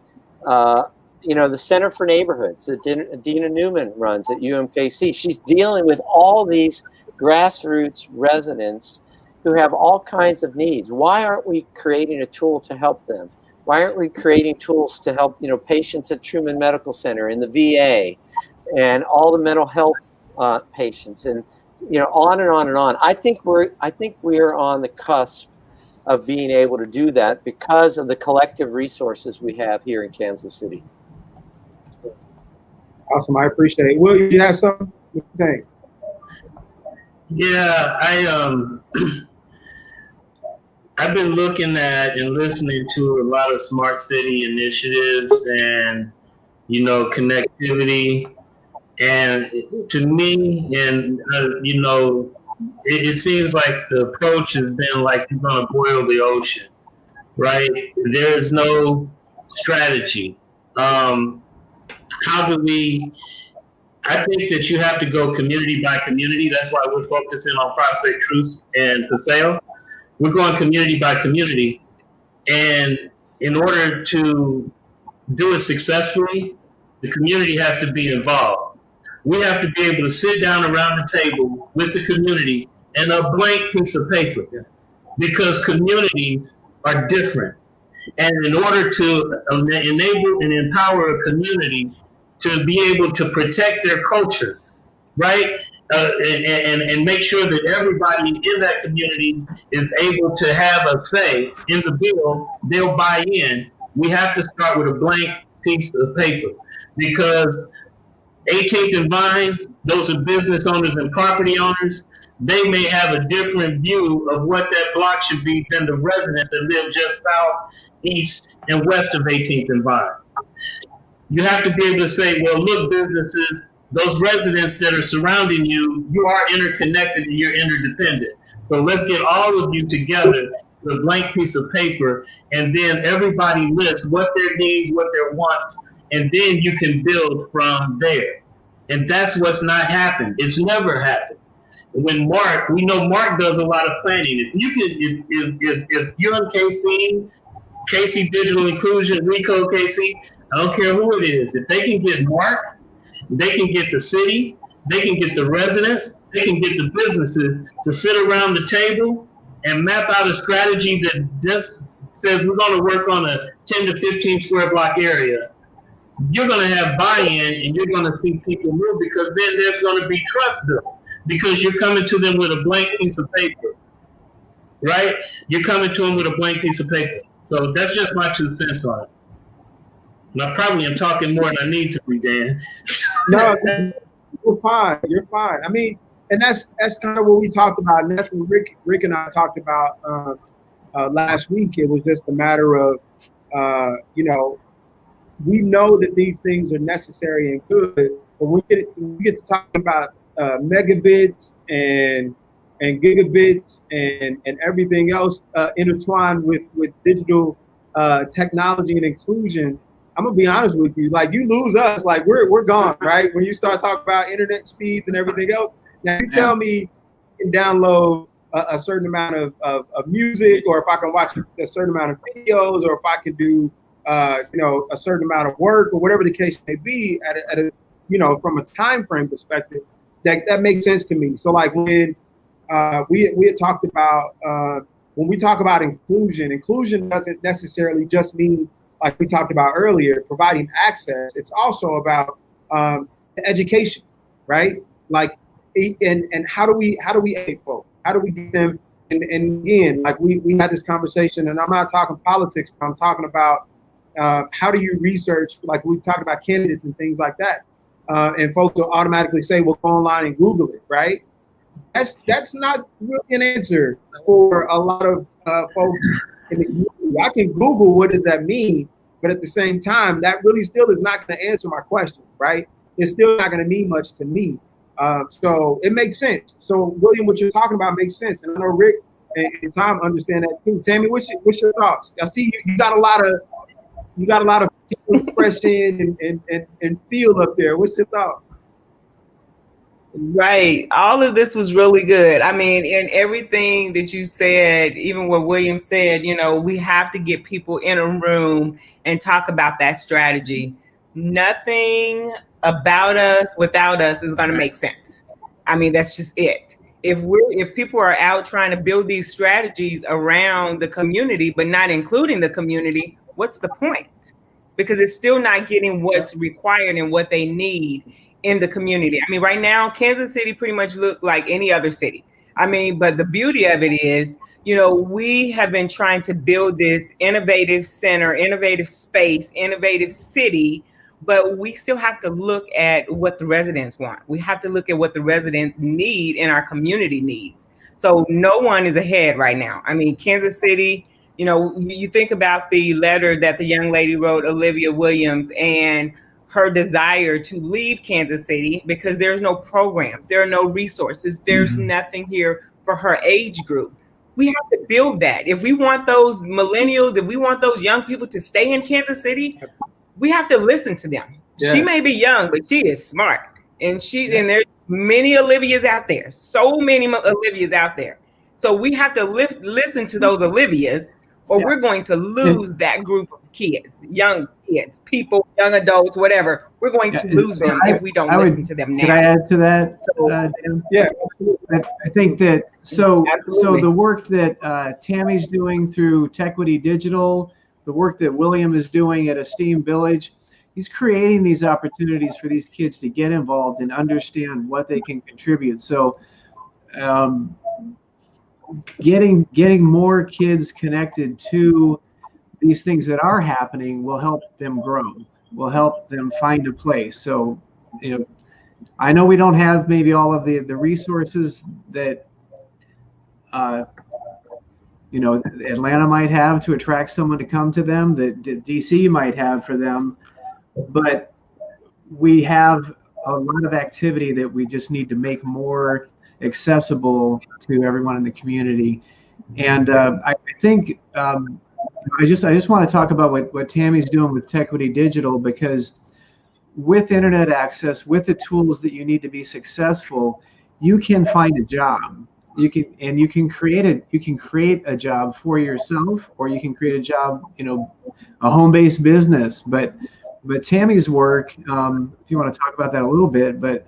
Center for Neighborhoods that Dina Newman runs at UMKC. She's dealing with all these grassroots residents who have all kinds of needs. Why aren't we creating a tool to help them? Why aren't we creating tools to help, patients at Truman Medical Center, in the VA, and all the mental health patients, and on and on and on. I think we're on the cusp of being able to do that because of the collective resources we have here in Kansas City. Awesome, I appreciate it. Will, you have something? What do you think? Yeah, I've been looking at and listening to a lot of smart city initiatives and connectivity. And to me, and it seems like the approach has been like you're going to boil the ocean, right? There's no strategy. How do we? I think that you have to go community by community. That's why we're focusing on Prospect, Truth, and Paseo. We're going community by community, and in order to do it successfully, the community has to be involved. We have to be able to sit down around the table with the community and a blank piece of paper, because communities are different. And in order to enable and empower a community to be able to protect their culture, right? And make sure that everybody in that community is able to have a say in the bill, they'll buy in. We have to start with a blank piece of paper, because 18th and Vine, those are business owners and property owners. They may have a different view of what that block should be than the residents that live just south, east, and west of 18th and Vine. You have to be able to say, well, look, businesses, those residents that are surrounding you, you are interconnected and you're interdependent. So let's get all of you together with a blank piece of paper, and then everybody lists what their needs, what their wants, and then you can build from there. And that's what's not happened. It's never happened. When we know Mark does a lot of planning. If you can, if UMKC, KC Digital Inclusion, Recode KC, I don't care who it is, if they can get Mark, they can get the city, they can get the residents, they can get the businesses to sit around the table and map out a strategy that just says we're going to work on a 10 to 15 square block area. You're going to have buy-in, and you're going to see people move, because then there's going to be trust built, because you're coming to them with a blank piece of paper, right? You're coming to them with a blank piece of paper. So that's just my 2 cents on it. And I probably am talking more than I need to be, Dan. No, you're fine. You're fine. I mean, and that's kind of what we talked about, and that's what Rick and I talked about last week. It was just a matter of, we know that these things are necessary and good, but we get to talking about megabits and gigabits and everything else intertwined with digital technology and inclusion. I'm gonna be honest with you, like, you lose us, like we're gone, right? When you start talking about internet speeds and everything else. Now you tell me you can download a certain amount of music, or if I can watch a certain amount of videos, or if I can do a certain amount of work, or whatever the case may be, at a from a time frame perspective, that makes sense to me. So like when we had talked about when we talk about inclusion doesn't necessarily just mean, like we talked about earlier, providing access. It's also about education, right? Like and how do we educate folks? How do we get them? And again, like we had this conversation, and I'm not talking politics, but I'm talking about how do you research? Like we talked about candidates and things like that, and folks will automatically say, "Well, go online and Google it," right? That's not really an answer for a lot of folks in the community. I can Google what does that mean, but at the same time, that really still is not going to answer my question, right? It's still not going to mean much to me. So it makes sense. So William, what you're talking about makes sense, and I know Rick and Tom understand that too. Tammy, what's your thoughts? I see you got a lot of expression and feel up there. What's your thoughts? Right. All of this was really good. I mean, in everything that you said, even what William said, we have to get people in a room and talk about that strategy. Nothing about us without us is going to make sense. I mean, that's just it. If people are out trying to build these strategies around the community, but not including the community, what's the point? Because it's still not getting what's required and what they need in the community. I mean, right now, Kansas City pretty much look like any other city. I mean, but the beauty of it is, we have been trying to build this innovative center, innovative space, innovative city, but we still have to look at what the residents want. We have to look at what the residents need and our community needs. So no one is ahead right now. I mean, Kansas City, you think about the letter that the young lady wrote, Olivia Williams, and her desire to leave Kansas City because there's no programs, there are no resources, there's nothing here for her age group. We have to build that. If we want those millennials, if we want those young people to stay in Kansas City, we have to listen to them. Yeah. She may be young, but she is smart. And and there's many Olivias out there, so many Olivias out there. So we have to listen to those Olivias, or we're going to lose that group of kids, young kids, people, young adults, whatever. We're going to lose them if we don't listen to them now. Could I add to that? Dan? Yeah, I think that so the work that Tammy's doing through Tequity Digital, the work that William is doing at Esteem Village, he's creating these opportunities for these kids to get involved and understand what they can contribute. So getting more kids connected to these things that are happening will help them grow, will help them find a place. So, I know we don't have maybe all of the resources that Atlanta might have to attract someone to come to them, that DC might have for them, but we have a lot of activity that we just need to make more accessible to everyone in the community. And I think I just want to talk about what Tammy's doing with Tequity Digital, because with internet access, with the tools that you need to be successful, you can find a job. You can create a job for yourself, or you can create a job, a home-based business. But Tammy's work, if you want to talk about that a little bit, but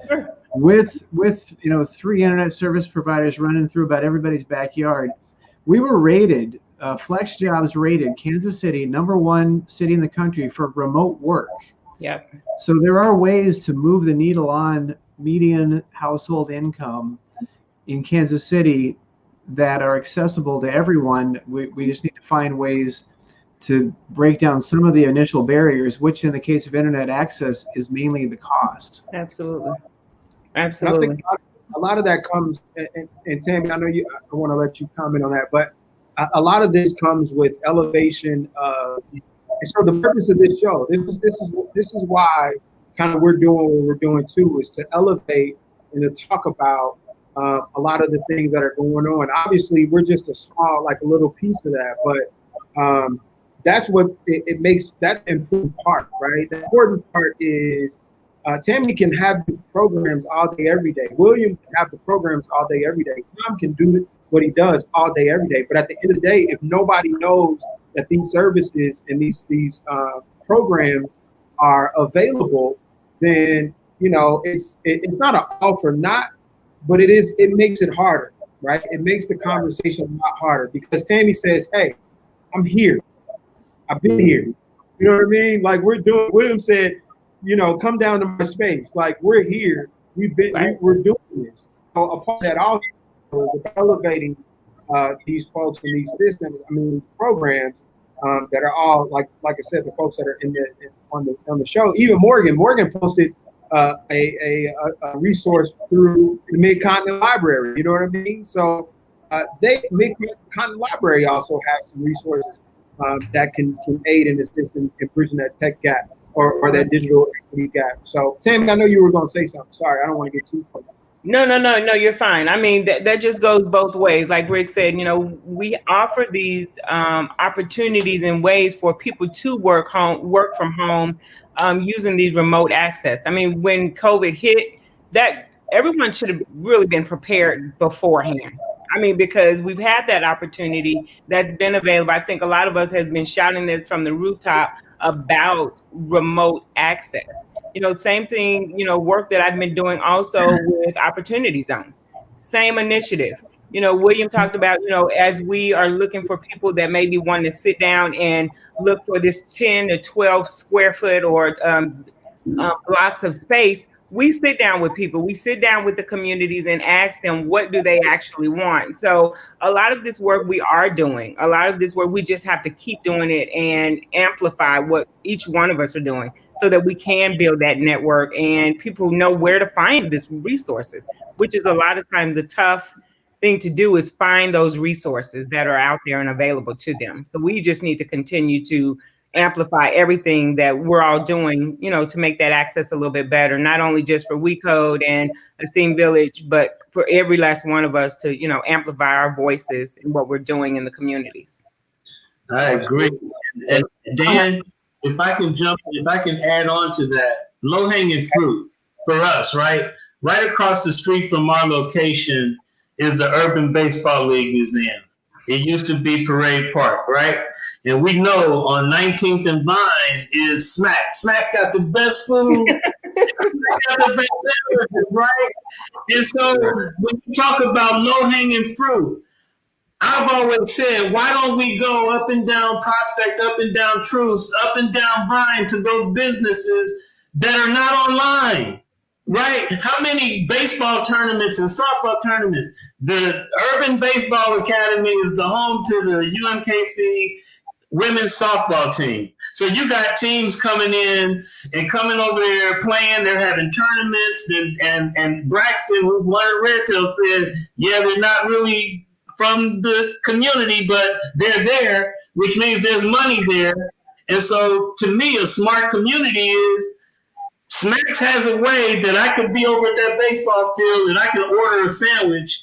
with 3 internet service providers running through about everybody's backyard, we were rated, FlexJobs rated Kansas City #1 city in the country for remote work. Yeah. So there are ways to move the needle on median household income in Kansas City that are accessible to everyone. We just need to find ways to break down some of the initial barriers, which in the case of internet access is mainly the cost. Absolutely. I think a lot of that comes, and Tammy, I know I want to let you comment on that, but a lot of this comes with elevation of, and so the purpose of this show, this is why kind of we're doing what we're doing too, is to elevate and to talk about a lot of the things that are going on. Obviously, we're just a little piece of that, but that's what it makes that important part, right? The important part is Tammy can have these programs all day, every day. William can have the programs all day, every day. Tom can do what he does all day, every day. But at the end of the day, if nobody knows that these services and these programs are available, then it's not an all for naught, but it makes it harder, right? It makes the conversation a lot harder because Tammy says, "Hey, I'm here. I've been here." You know what I mean? Like William said, come down to my space. Like we're here. We're doing this. a part of that also is elevating these folks in these systems. I mean, these programs that are all like I said, the folks that are on the show. Even Morgan posted a resource through the Mid-Continent Library. You know what I mean? So Mid-Continent Library also have some resources that can aid in assist in bridging that tech gap or that digital equity gap. So Tammy, I know you were going to say something. Sorry, I don't want to get too far. No, you're fine. I mean, that just goes both ways. Like Rick said, we offer these opportunities and ways for people to work from home using these remote access. I mean, when COVID hit, that everyone should have really been prepared beforehand. I mean, because we've had that opportunity that's been available. I think a lot of us has been shouting this from the rooftop about remote access. Same thing, work that I've been doing also with opportunity zones. Same initiative. William talked about, as we are looking for people that maybe want to sit down and look for this 10 to 12 square foot or blocks of space, we sit down with people, we sit down with the communities and ask them, what do they actually want? So a lot of this work we are doing, a lot of this work, we just have to keep doing it and amplify what each one of us are doing so that we can build that network and people know where to find these resources, which is a lot of times the tough thing to do is find those resources that are out there and available to them. So we just need to continue to amplify everything that we're all doing, to make that access a little bit better, not only just for WeCode and Esteem Village, but for every last one of us to, amplify our voices and what we're doing in the communities. I agree. And Dan, if I can add on to that, low-hanging fruit for us, right? Right across the street from our location is the Urban Baseball League Museum. It used to be Parade Park, right? And we know on 19th and Vine is Smack. Smack's got the best food. Smack's got the best sandwiches, right? And so when you talk about low-hanging fruit, I've always said, why don't we go up and down Prospect, up and down Truce, up and down Vine to those businesses that are not online, right? How many baseball tournaments and softball tournaments? The Urban Baseball Academy is the home to the UMKC women's softball team. So you got teams coming in and coming over there playing. They're having tournaments. And Braxton, who's one of Red Tail, said, yeah, they're not really from the community, but they're there, which means there's money there. And so to me, a smart community is Smacks has a way that I could be over at that baseball field and I can order a sandwich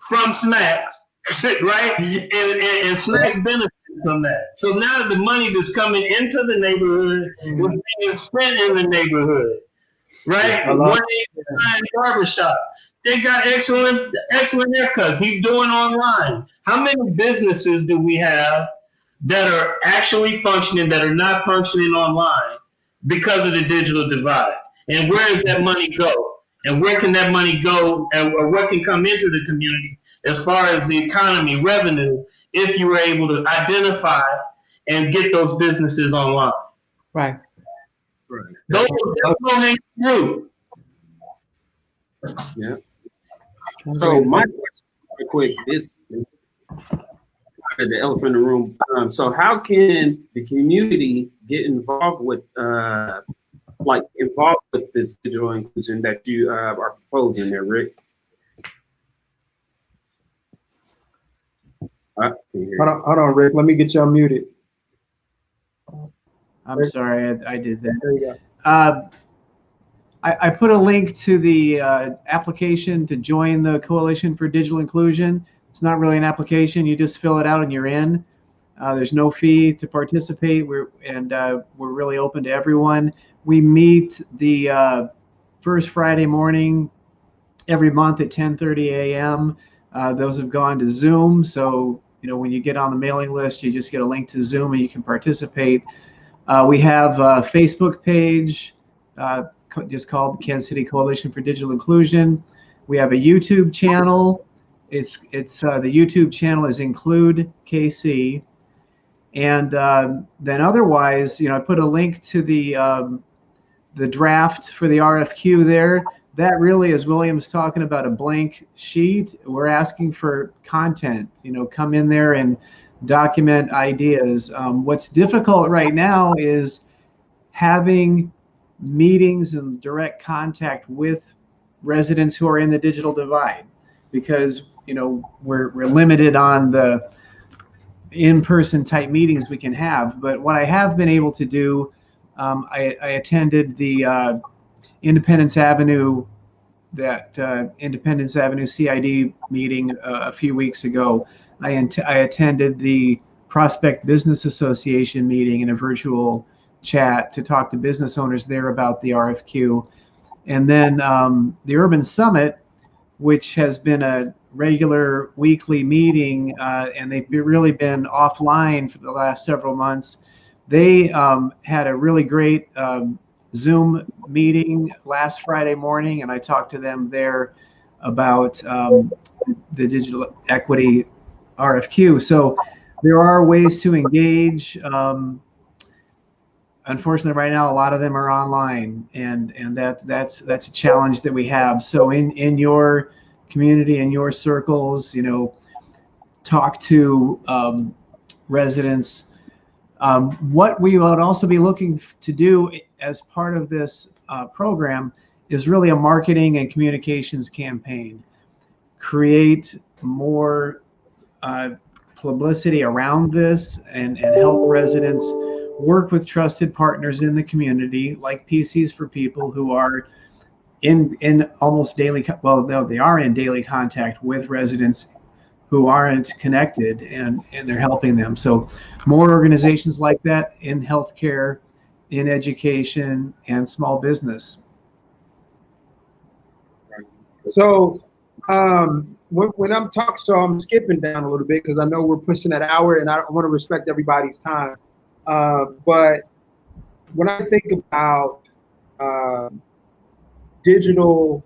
from Smacks, right? And Smacks benefits from that. So now the money that's coming into the neighborhood is being spent in the neighborhood, right? 189 barbershop. They got excellent haircuts. He's doing online. How many businesses do we have that are actually functioning that are not functioning online because of the digital divide? And where does that money go? And where can that money go? Or what can come into the community as far as the economy, revenue, if you were able to identify and get those businesses online? Right. Those are low-hanging fruit. Yeah. So my question, real quick, this is the elephant in the room. So how can the community get involved with, this digital inclusion that you are proposing there, Rick? Hold on, Rick. Let me get you unmuted. I'm sorry, I did that. There you go. I put a link to the application to join the Coalition for Digital Inclusion. It's not really an application. You just fill it out and you're in. There's no fee to participate. We're really open to everyone. We meet the first Friday morning every month at 10:30 a.m. Those have gone to Zoom. So, when you get on the mailing list, you just get a link to Zoom and you can participate. We have a Facebook page, just called the Kansas City Coalition for Digital Inclusion. We have a YouTube channel. The YouTube channel is Include KC. And then otherwise, I put a link to the draft for the RFQ there. that really, as William's talking about, a blank sheet. We're asking for content. Come in there and document ideas. What's difficult right now is having meetings and direct contact with residents who are in the digital divide, because we're limited on the in-person type meetings we can have. But what I have been able to do, I attended the Independence Avenue CID meeting a few weeks ago. I attended the Prospect Business Association meeting in a virtual chat to talk to business owners there about the RFQ. And then the Urban Summit, which has been a regular weekly meeting, and they've really been offline for the last several months. They had a really great Zoom meeting last Friday morning, and I talked to them there about the digital equity RFQ. So there are ways to engage. Unfortunately, right now, a lot of them are online, and that's a challenge that we have. So in your community, in your circles, talk to residents. What we would also be looking to do as part of this program is really a marketing and communications campaign. Create more publicity around this and help residents work with trusted partners in the community, like PCs for People, who are in almost daily, well, no, they are in daily contact with residents who aren't connected, and they're helping them. So more organizations like that in healthcare, in education, and small business. So when I'm talking, so I'm skipping down a little bit because I know we're pushing that hour, and I want to respect everybody's time. But when I think about digital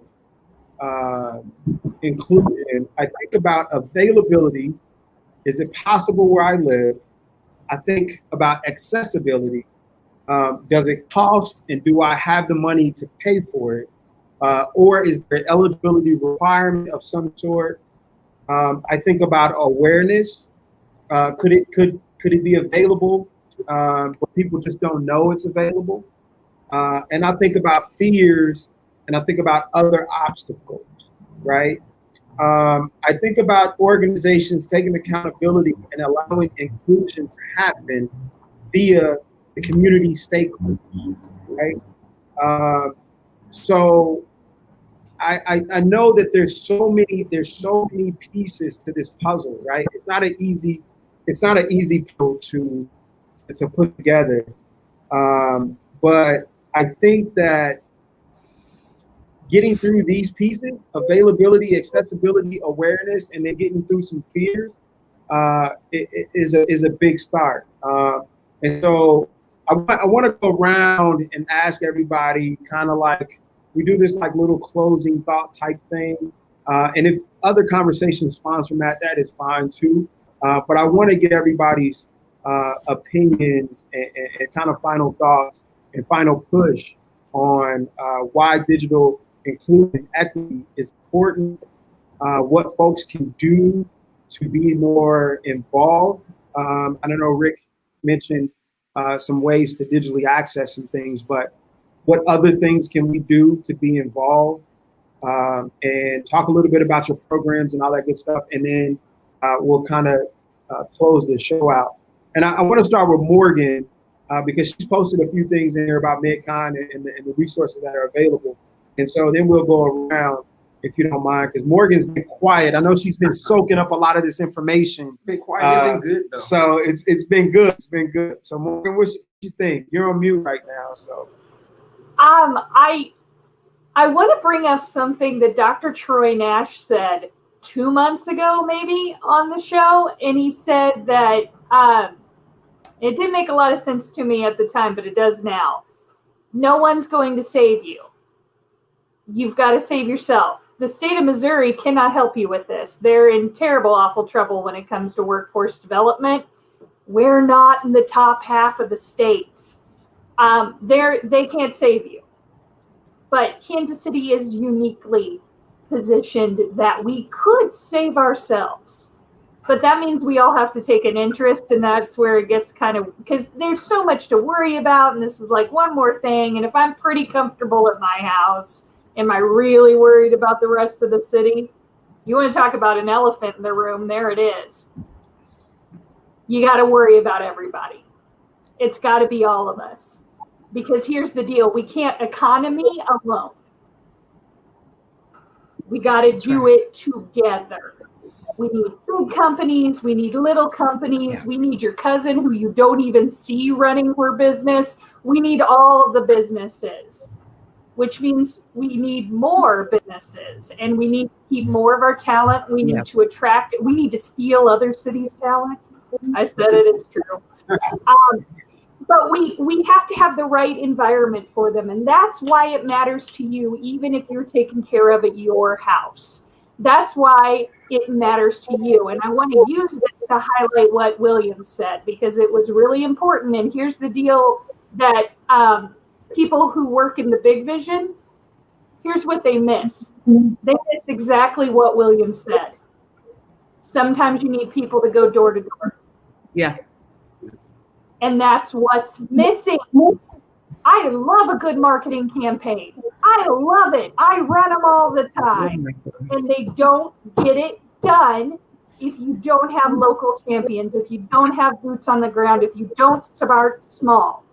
inclusion, I think about availability. Is it possible where I live? I think about accessibility. Does it cost, and do I have the money to pay for it? Or is there eligibility requirement of some sort? I think about awareness. Could it be available, but people just don't know it's available? And I think about fears, and I think about other obstacles, right? I think about organizations taking accountability and allowing inclusion to happen via the community stakeholders, right? So I know that there's so many pieces to this puzzle, right? It's not an easy puzzle to put together. But I think that getting through these pieces, availability, accessibility, awareness, and then getting through some fears, is a big start. And so I want to go around and ask everybody, kind of like we do this like little closing thought type thing. And if other conversations spawn from that is fine too. But I want to get everybody's opinions and kind of final thoughts and final push on why digital inclusion equity is important, what folks can do to be more involved. I don't know, Rick mentioned some ways to digitally access some things, but what other things can we do to be involved? And talk a little bit about your programs and all that good stuff. And then we'll kind of close the show out. And I want to start with Morgan because she's posted a few things in there about MidCon and the resources that are available. And so then we'll go around, if you don't mind, because Morgan's been quiet. I know she's been soaking up a lot of this information. Been quiet. It's been good though. So it's been good. It's been good. So Morgan, what you think? You're on mute right now. So I want to bring up something that Dr. Troy Nash said 2 months ago, maybe on the show, and he said that it didn't make a lot of sense to me at the time, but it does now. No one's going to save you. You've got to save yourself. The state of Missouri cannot help you with this. They're in terrible, awful trouble when it comes to workforce development. We're not in the top half of the states. They can't save you. But Kansas City is uniquely positioned that we could save ourselves. But that means we all have to take an interest, and that's where it gets kind of, because there's so much to worry about, and this is like one more thing. And if I'm pretty comfortable at my house, am I really worried about the rest of the city? You want to talk about an elephant in the room, there it is. You got to worry about everybody. It's got to be all of us. Because here's the deal, we can't economy alone. We got to do it together. We need big companies. We need little companies. Yeah. We need your cousin who you don't even see running her business. We need all of the businesses, which means we need more businesses, and we need to keep more of our talent. We need to attract, we need to steal other cities' talent. I said it, it's true. But we have to have the right environment for them. And that's why it matters to you, even if you're taking care of at your house. That's why it matters to you. And I want to use this to highlight what William said, because it was really important. And here's the deal that people who work in the big vision, here's what they miss. They miss exactly what William said. Sometimes you need people to go door to door. Yeah. And that's what's missing. I love a good marketing campaign. I love it. I run them all the time. And they don't get it done if you don't have local champions, if you don't have boots on the ground, if you don't start small.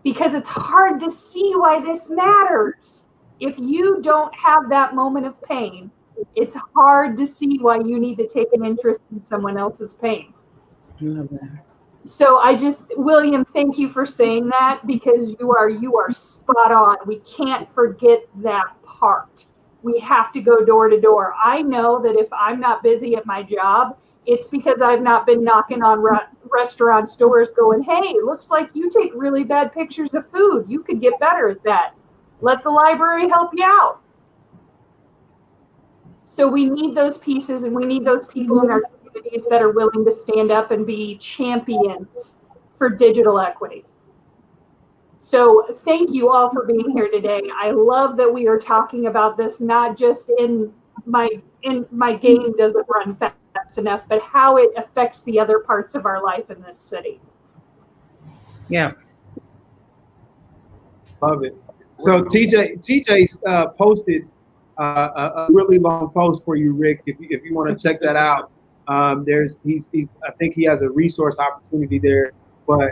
Because it's hard to see why this matters. If you don't have that moment of pain, it's hard to see why you need to take an interest in someone else's pain. So William, thank you for saying that, because you are spot on. We can't forget that part. We have to go door to door. I know that if I'm not busy at my job, it's because I've not been knocking on restaurant doors going, hey, looks like you take really bad pictures of food. You could get better at that. Let the library help you out. So we need those pieces, and we need those people in our communities that are willing to stand up and be champions for digital equity. So thank you all for being here today. I love that we are talking about this, not just in my game doesn't run fast enough, but how it affects the other parts of our life in this city. Yeah. Love it. So TJ posted a really long post for you, Rick. If you want to check that out, he's I think he has a resource opportunity there. But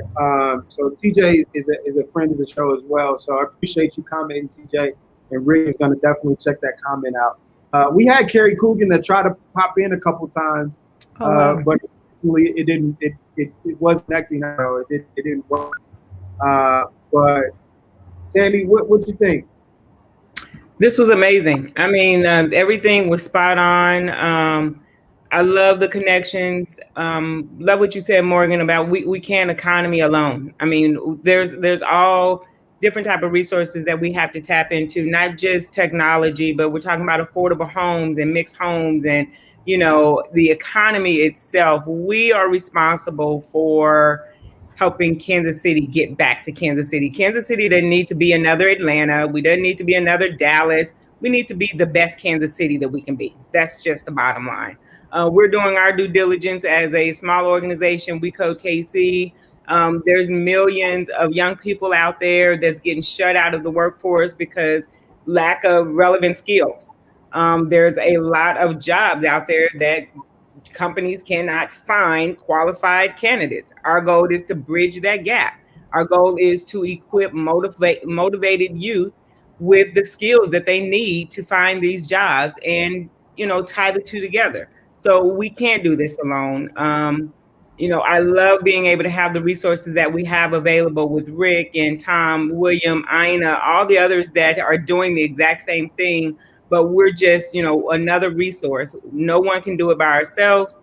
so TJ is a friend of the show as well. So I appreciate you commenting, TJ. And Rick is going to definitely check that comment out. We had Carrie Coogan that tried to pop in a couple times, but it didn't. It wasn't acting. It didn't work. But Tammy, what you think? This was amazing. I mean, everything was spot on. I love the connections. Love what you said, Morgan, about we can't economy alone. I mean, there's all different type of resources that we have to tap into, not just technology, but we're talking about affordable homes and mixed homes and, the economy itself. We are responsible for helping Kansas City get back to Kansas City. Kansas City doesn't need to be another Atlanta. We don't need to be another Dallas. We need to be the best Kansas City that we can be. That's just the bottom line. We're doing our due diligence as a small organization. We code KC. There's millions of young people out there that's getting shut out of the workforce because lack of relevant skills. There's a lot of jobs out there that companies cannot find qualified candidates. Our goal is to bridge that gap. Our goal is to equip motivated youth with the skills that they need to find these jobs and, tie the two together. So we can't do this alone. I love being able to have the resources that we have available with Rick and Tom, William, Ina, all the others that are doing the exact same thing, but we're just, another resource. No one can do it by ourselves.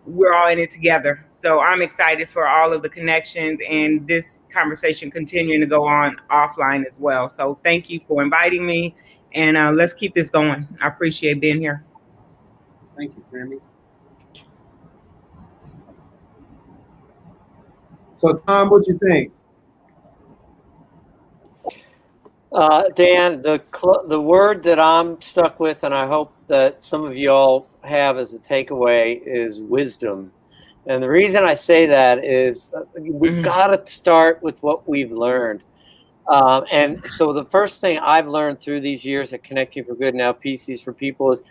We're all in it together. So I'm excited for all of the connections and this conversation continuing to go on offline as well. So thank you for inviting me, and let's keep this going. I appreciate being here. Thank you, Tammy. So Tom, what you think? Dan, the word that I'm stuck with, and I hope that some of you all have as a takeaway, is wisdom. And the reason I say that is we've got to start with what we've learned. And so the first thing I've learned through these years at Connecting for Good, now PCs for People, is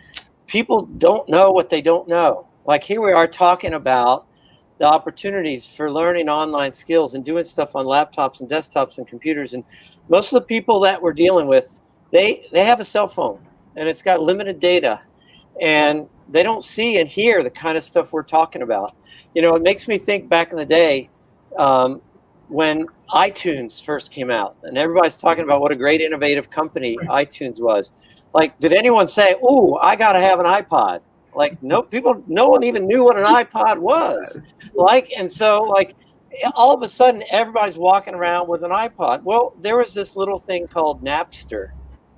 people don't know what they don't know. Like here we are talking about the opportunities for learning online skills and doing stuff on laptops and desktops and computers. And most of the people that we're dealing with, they have a cell phone and it's got limited data, and they don't see and hear the kind of stuff we're talking about. You know, it makes me think back in the day when iTunes first came out and everybody's talking about what a great innovative company iTunes was. Like, did anyone say, "Ooh, I got to have an iPod"? Like, no one even knew what an iPod was. Like, and so like all of a sudden everybody's walking around with an iPod. Well, there was this little thing called Napster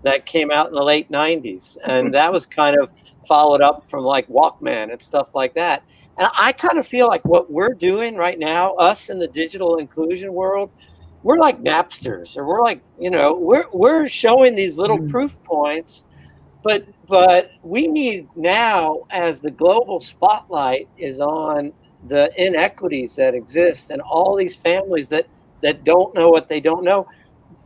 that came out in the late 90s, and that was kind of followed up from like Walkman and stuff like that. And I kind of feel like what we're doing right now, us in the digital inclusion world, we're like Napsters, or we're like, you know, we're showing these little proof points, but we need now, as the global spotlight is on the inequities that exist and all these families that don't know what they don't know,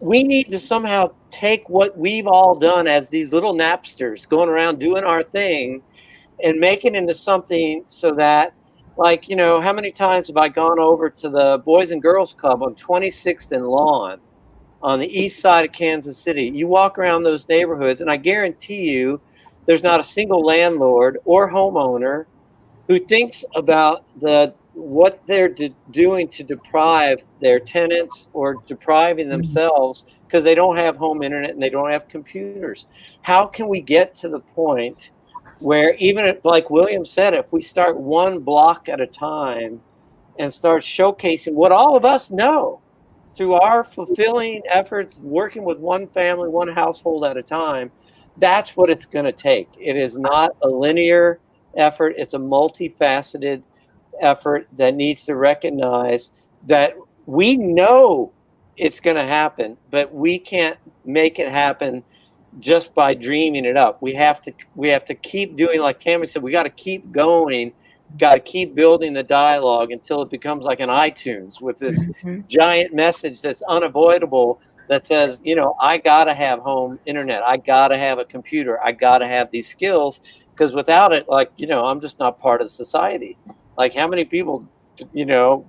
we need to somehow take what we've all done as these little Napsters going around doing our thing and make it into something so that, like, you know, how many times have I gone over to the Boys and Girls Club on 26th and Lawn on the east side of Kansas City? You walk around those neighborhoods, and I guarantee you there's not a single landlord or homeowner who thinks about what they're doing to deprive their tenants or depriving themselves because they don't have home internet and they don't have computers. How can we get to the point where, even if, like William said, if we start one block at a time and start showcasing what all of us know through our fulfilling efforts, working with one family, one household at a time, that's what it's going to take. It is not a linear effort. It's a multifaceted effort that needs to recognize that we know it's going to happen, but we can't make it happen just by dreaming it up. We have to keep doing, like Tammy said, we got to keep going, got to keep building the dialogue until it becomes like an iTunes with this giant message that's unavoidable that says, you know, I got to have home internet. I got to have a computer. I got to have these skills, because without it, like, you know, I'm just not part of society. Like, how many people, you know,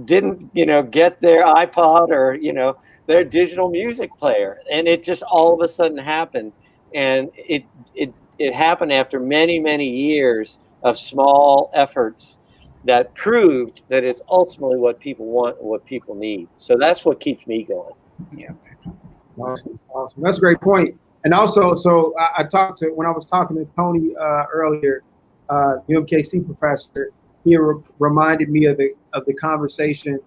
didn't, you know, get their iPod or, you know, their digital music player, and it just all of a sudden happened, and it happened after many years of small efforts that proved that it's ultimately what people want and what people need. So that's what keeps me going. Yeah. Awesome. That's a great point. And also, so I talked to, when I was talking to Tony earlier, UMKC professor, he reminded me of the conversation,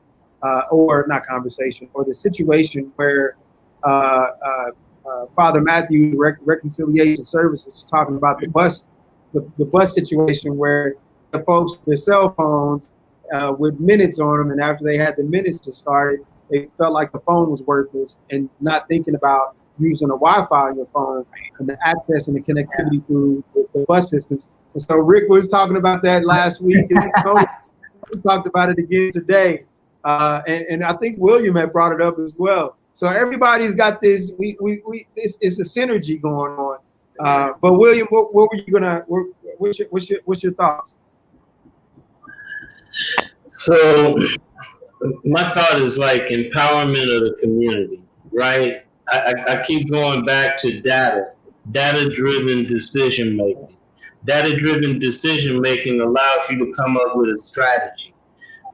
or not conversation, or the situation where Father Matthew, Reconciliation Services, was talking about the bus situation where the folks with their cell phones with minutes on them, and after they had the minutes to start, they felt like the phone was worthless, and not thinking about using a Wi-Fi on your phone and the access and the connectivity through the bus systems. And so Rick was talking about that last week, and Tony talked about it again today. And I think William had brought it up as well. So everybody's got this. It's a synergy going on. But William, what were you gonna? What's your thoughts? So my thought is like empowerment of the community, right? I keep going back to data-driven decision making. Data-driven decision making allows you to come up with a strategy.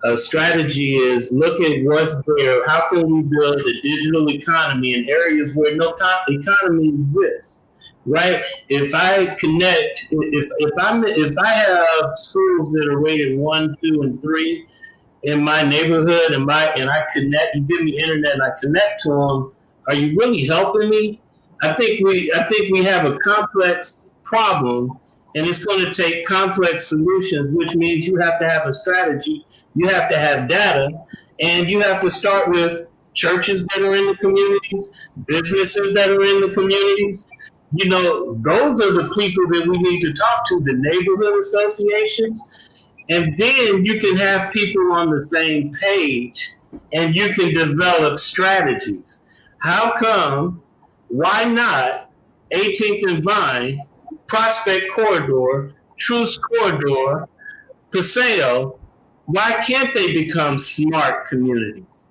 A strategy is look at what's there. How can we build a digital economy in areas where no economy exists, right? If I connect, if I have schools that are rated 1, 2, and 3 in my neighborhood, and I connect, you give me internet and I connect to them, are you really helping me? I think we have a complex problem, and it's going to take complex solutions, which means you have to have a strategy, you have to have data, and you have to start with churches that are in the communities, businesses that are in the communities. You know, those are the people that we need to talk to, the neighborhood associations. And then you can have people on the same page and you can develop strategies. How come, why not 18th and Vine, Prospect Corridor, Truce Corridor, Paseo, why can't they become smart communities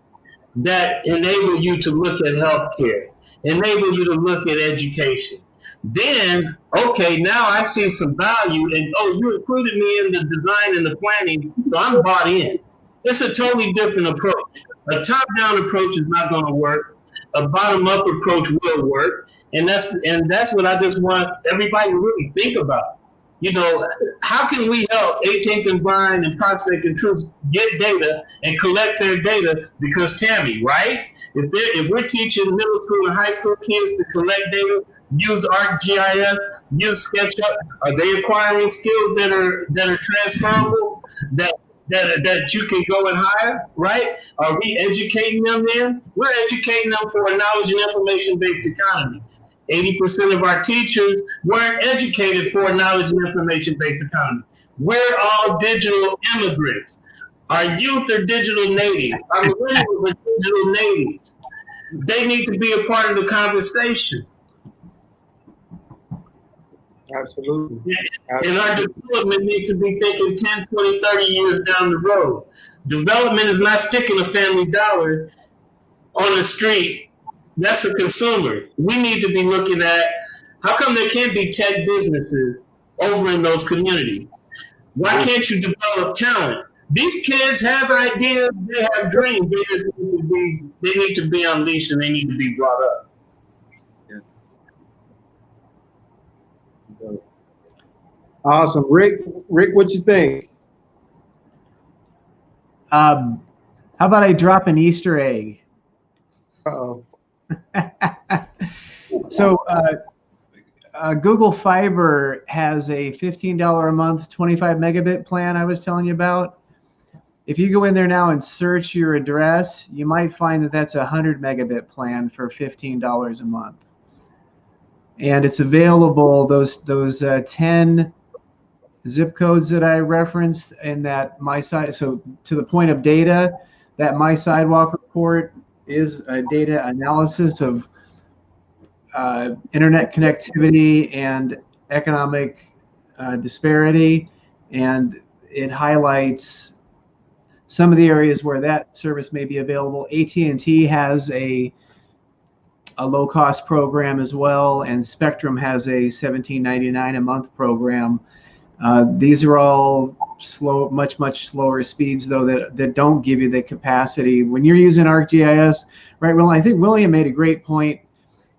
that enable you to look at healthcare, enable you to look at education? Then, okay, now I see some value, and oh, you included me in the design and the planning, so I'm bought in. It's a totally different approach. A top-down approach is not going to work. A bottom-up approach will work, and that's what I just want everybody to really think about. You know, how can we help 18th and Vine and Prospect and Truth get data and collect their data? Because Tammy, right? If we're teaching middle school and high school kids to collect data, use ArcGIS, use SketchUp, are they acquiring skills that are transferable? That you can go and hire, right? Are we educating them then? We're educating them for a knowledge and information-based economy. 80% of our teachers weren't educated for a knowledge and information-based economy. We're all digital immigrants. Our youth are digital natives. Our millennials are digital natives. They need to be a part of the conversation. Absolutely. And our development needs to be thinking 10, 20, 30 years down the road. Development is not sticking a Family Dollar on the street. That's a consumer. We need to be looking at how come there can't be tech businesses over in those communities? Why can't you develop talent? These kids have ideas, they have dreams. They need to be unleashed and they need to be brought up. Awesome. Rick, what you think? How about I drop an Easter egg? Uh-oh. So Google Fiber has a $15 a month, 25 megabit plan I was telling you about. If you go in there now and search your address, you might find that that's a 100 megabit plan for $15 a month. And it's available, those 10 zip codes that I referenced in that so to the point of data, that My Sidewalk report is a data analysis of internet connectivity and economic disparity, and it highlights some of the areas where that service may be available. AT&T has a low-cost program as well, and Spectrum has a $17.99 a month program. These are all slow, much slower speeds though, that don't give you the capacity when you're using ArcGIS, right? Well, I think William made a great point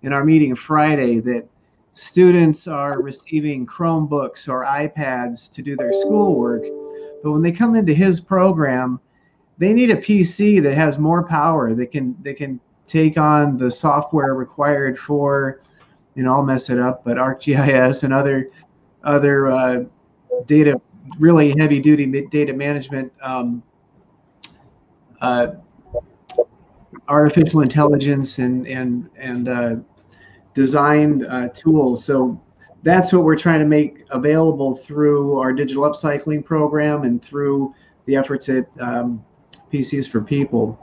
in our meeting Friday that students are receiving Chromebooks or iPads to do their schoolwork, but when they come into his program, they need a PC that has more power, that can take on the software required for, I'll mess it up, but ArcGIS and other data, really heavy duty data management, artificial intelligence and design tools. So that's what we're trying to make available through our digital upcycling program and through the efforts at PCs for People.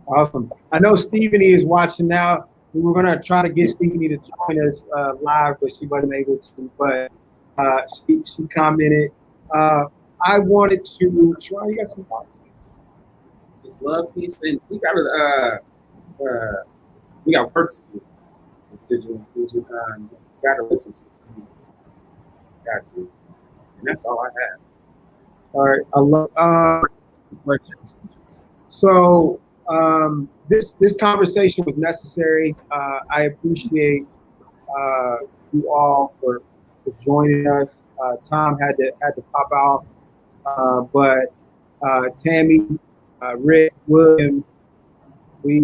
Awesome. I know Stephanie is watching now. We were going to try to get Stephanie to join us live, but she wasn't able to. But she commented. I wanted to try. You got some thoughts? Just love these things. We got work to do. Just digital inclusion. Got to listen to it. Got to. And that's all I have. All right. I love questions. So this conversation was necessary. I appreciate you all for joining us. Tom had to pop off, but Tammy, Rick, William, we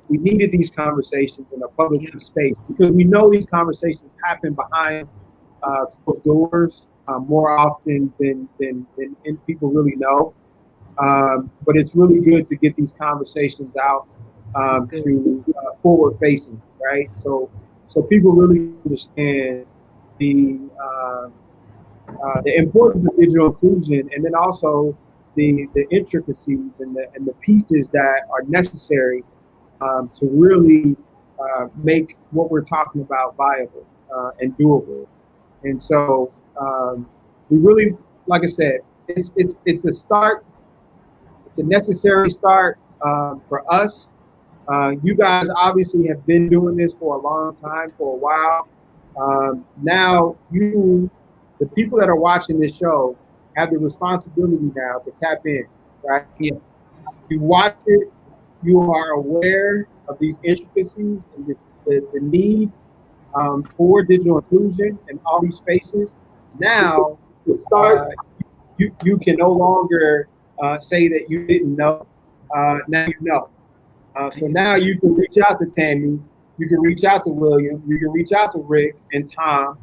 needed these conversations in a public space because we know these conversations happen behind closed doors more often than people really know. But it's really good to get these conversations out to forward facing, right? So people really understand the importance of digital inclusion, and then also the intricacies and the pieces that are necessary to really make what we're talking about viable and doable. And so we really, like I said, it's a start. It's a necessary start for us. You guys obviously have been doing this for a long time, for a while. Now the people that are watching this show, have the responsibility now to tap in, right? Yeah. You watch it, you are aware of these intricacies and the need for digital inclusion in all these spaces. Now, you can no longer say that you didn't know. Now you know. So now you can reach out to Tammy, you can reach out to William, you can reach out to Rick and Tom.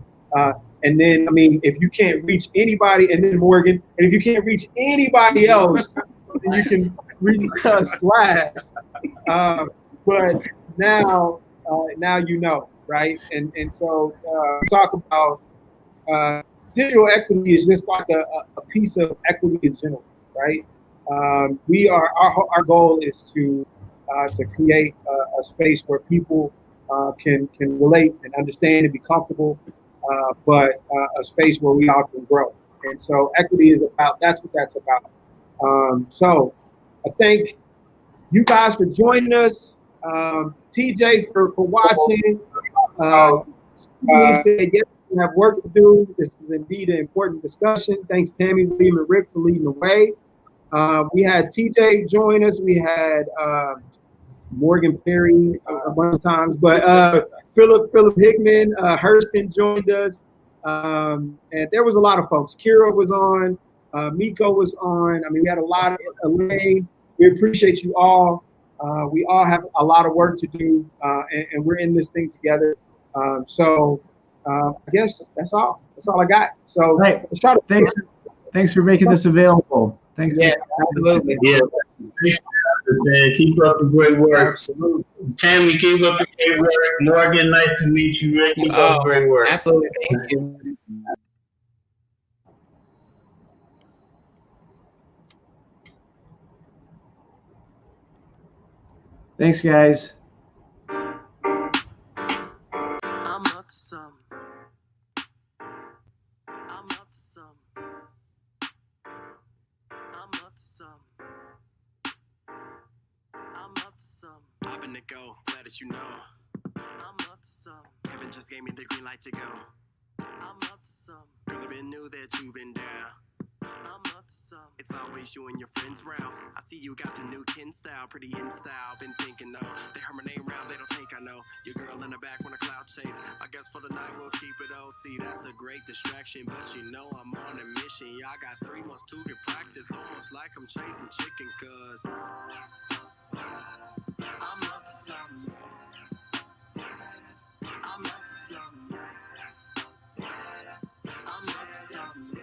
And then, I mean, if you can't reach anybody, and then Morgan, and if you can't reach anybody else, then you can reach us last. But now you know, right? And so talk about digital equity is just like a piece of equity in general, right? Our goal is to create a space where people can relate and understand and be comfortable, but a space where we all can grow. And so equity is that's what that's about. So I thank you guys for joining us. TJ for watching. He said, yes, we have work to do. This is indeed an important discussion. Thanks, Tammy, William, and Rick for leading the way. We had TJ join us. We had Morgan Perry a bunch of times, but Philip Hickman, Hurston joined us. And there was a lot of folks. Kira was on. Miko was on. I mean, we had a lot of Elaine. We appreciate you all. We all have a lot of work to do, and we're in this thing together. So I guess that's all. That's all I got. So let's try to. Thanks for making this available. Thanks. Yeah, absolutely. Yeah. Man, keep up the great work. Absolutely. Tammy, keep up the great work. Morgan, nice to meet you. Rick, keep up the great work. Absolutely. Thank you. Thanks, guys. I'm up to some. I'm up to some. I'm up to some. I'm up to some. I've been to go, glad that you know. I'm up to some. Kevin just gave me the green light to go. I'm up to some. Girl, I been knew that you been down. I'm up to some. It's always you and your friends round. I see you got the new kin style, pretty in style. Been thinking though, they heard my name round, they don't think I know. Your girl in the back when a cloud chase. I guess for the night we'll keep it OC. That's a great distraction, but you know I'm on a mission. Y'all got 3 months to get practice, almost like I'm chasing chicken, cuz I'm up to something. I'm up to something. I'm up to something.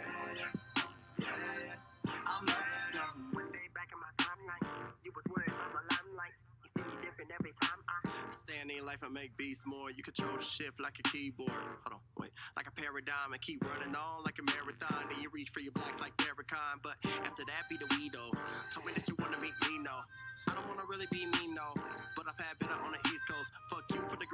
I'm up to something. One day back in my timeline, you was worried about my limelight. You see me different every time I say I need life, I make beats more. You control the shift like a keyboard. Hold on, wait. Like a paradigm and keep running on like a marathon. Then you reach for your blacks like Farrakhan. But after that be the weedo. Told me that you wanna meet me, no. I don't wanna really be mean, no. But I've had better on the East Coast. Fuck you for the green.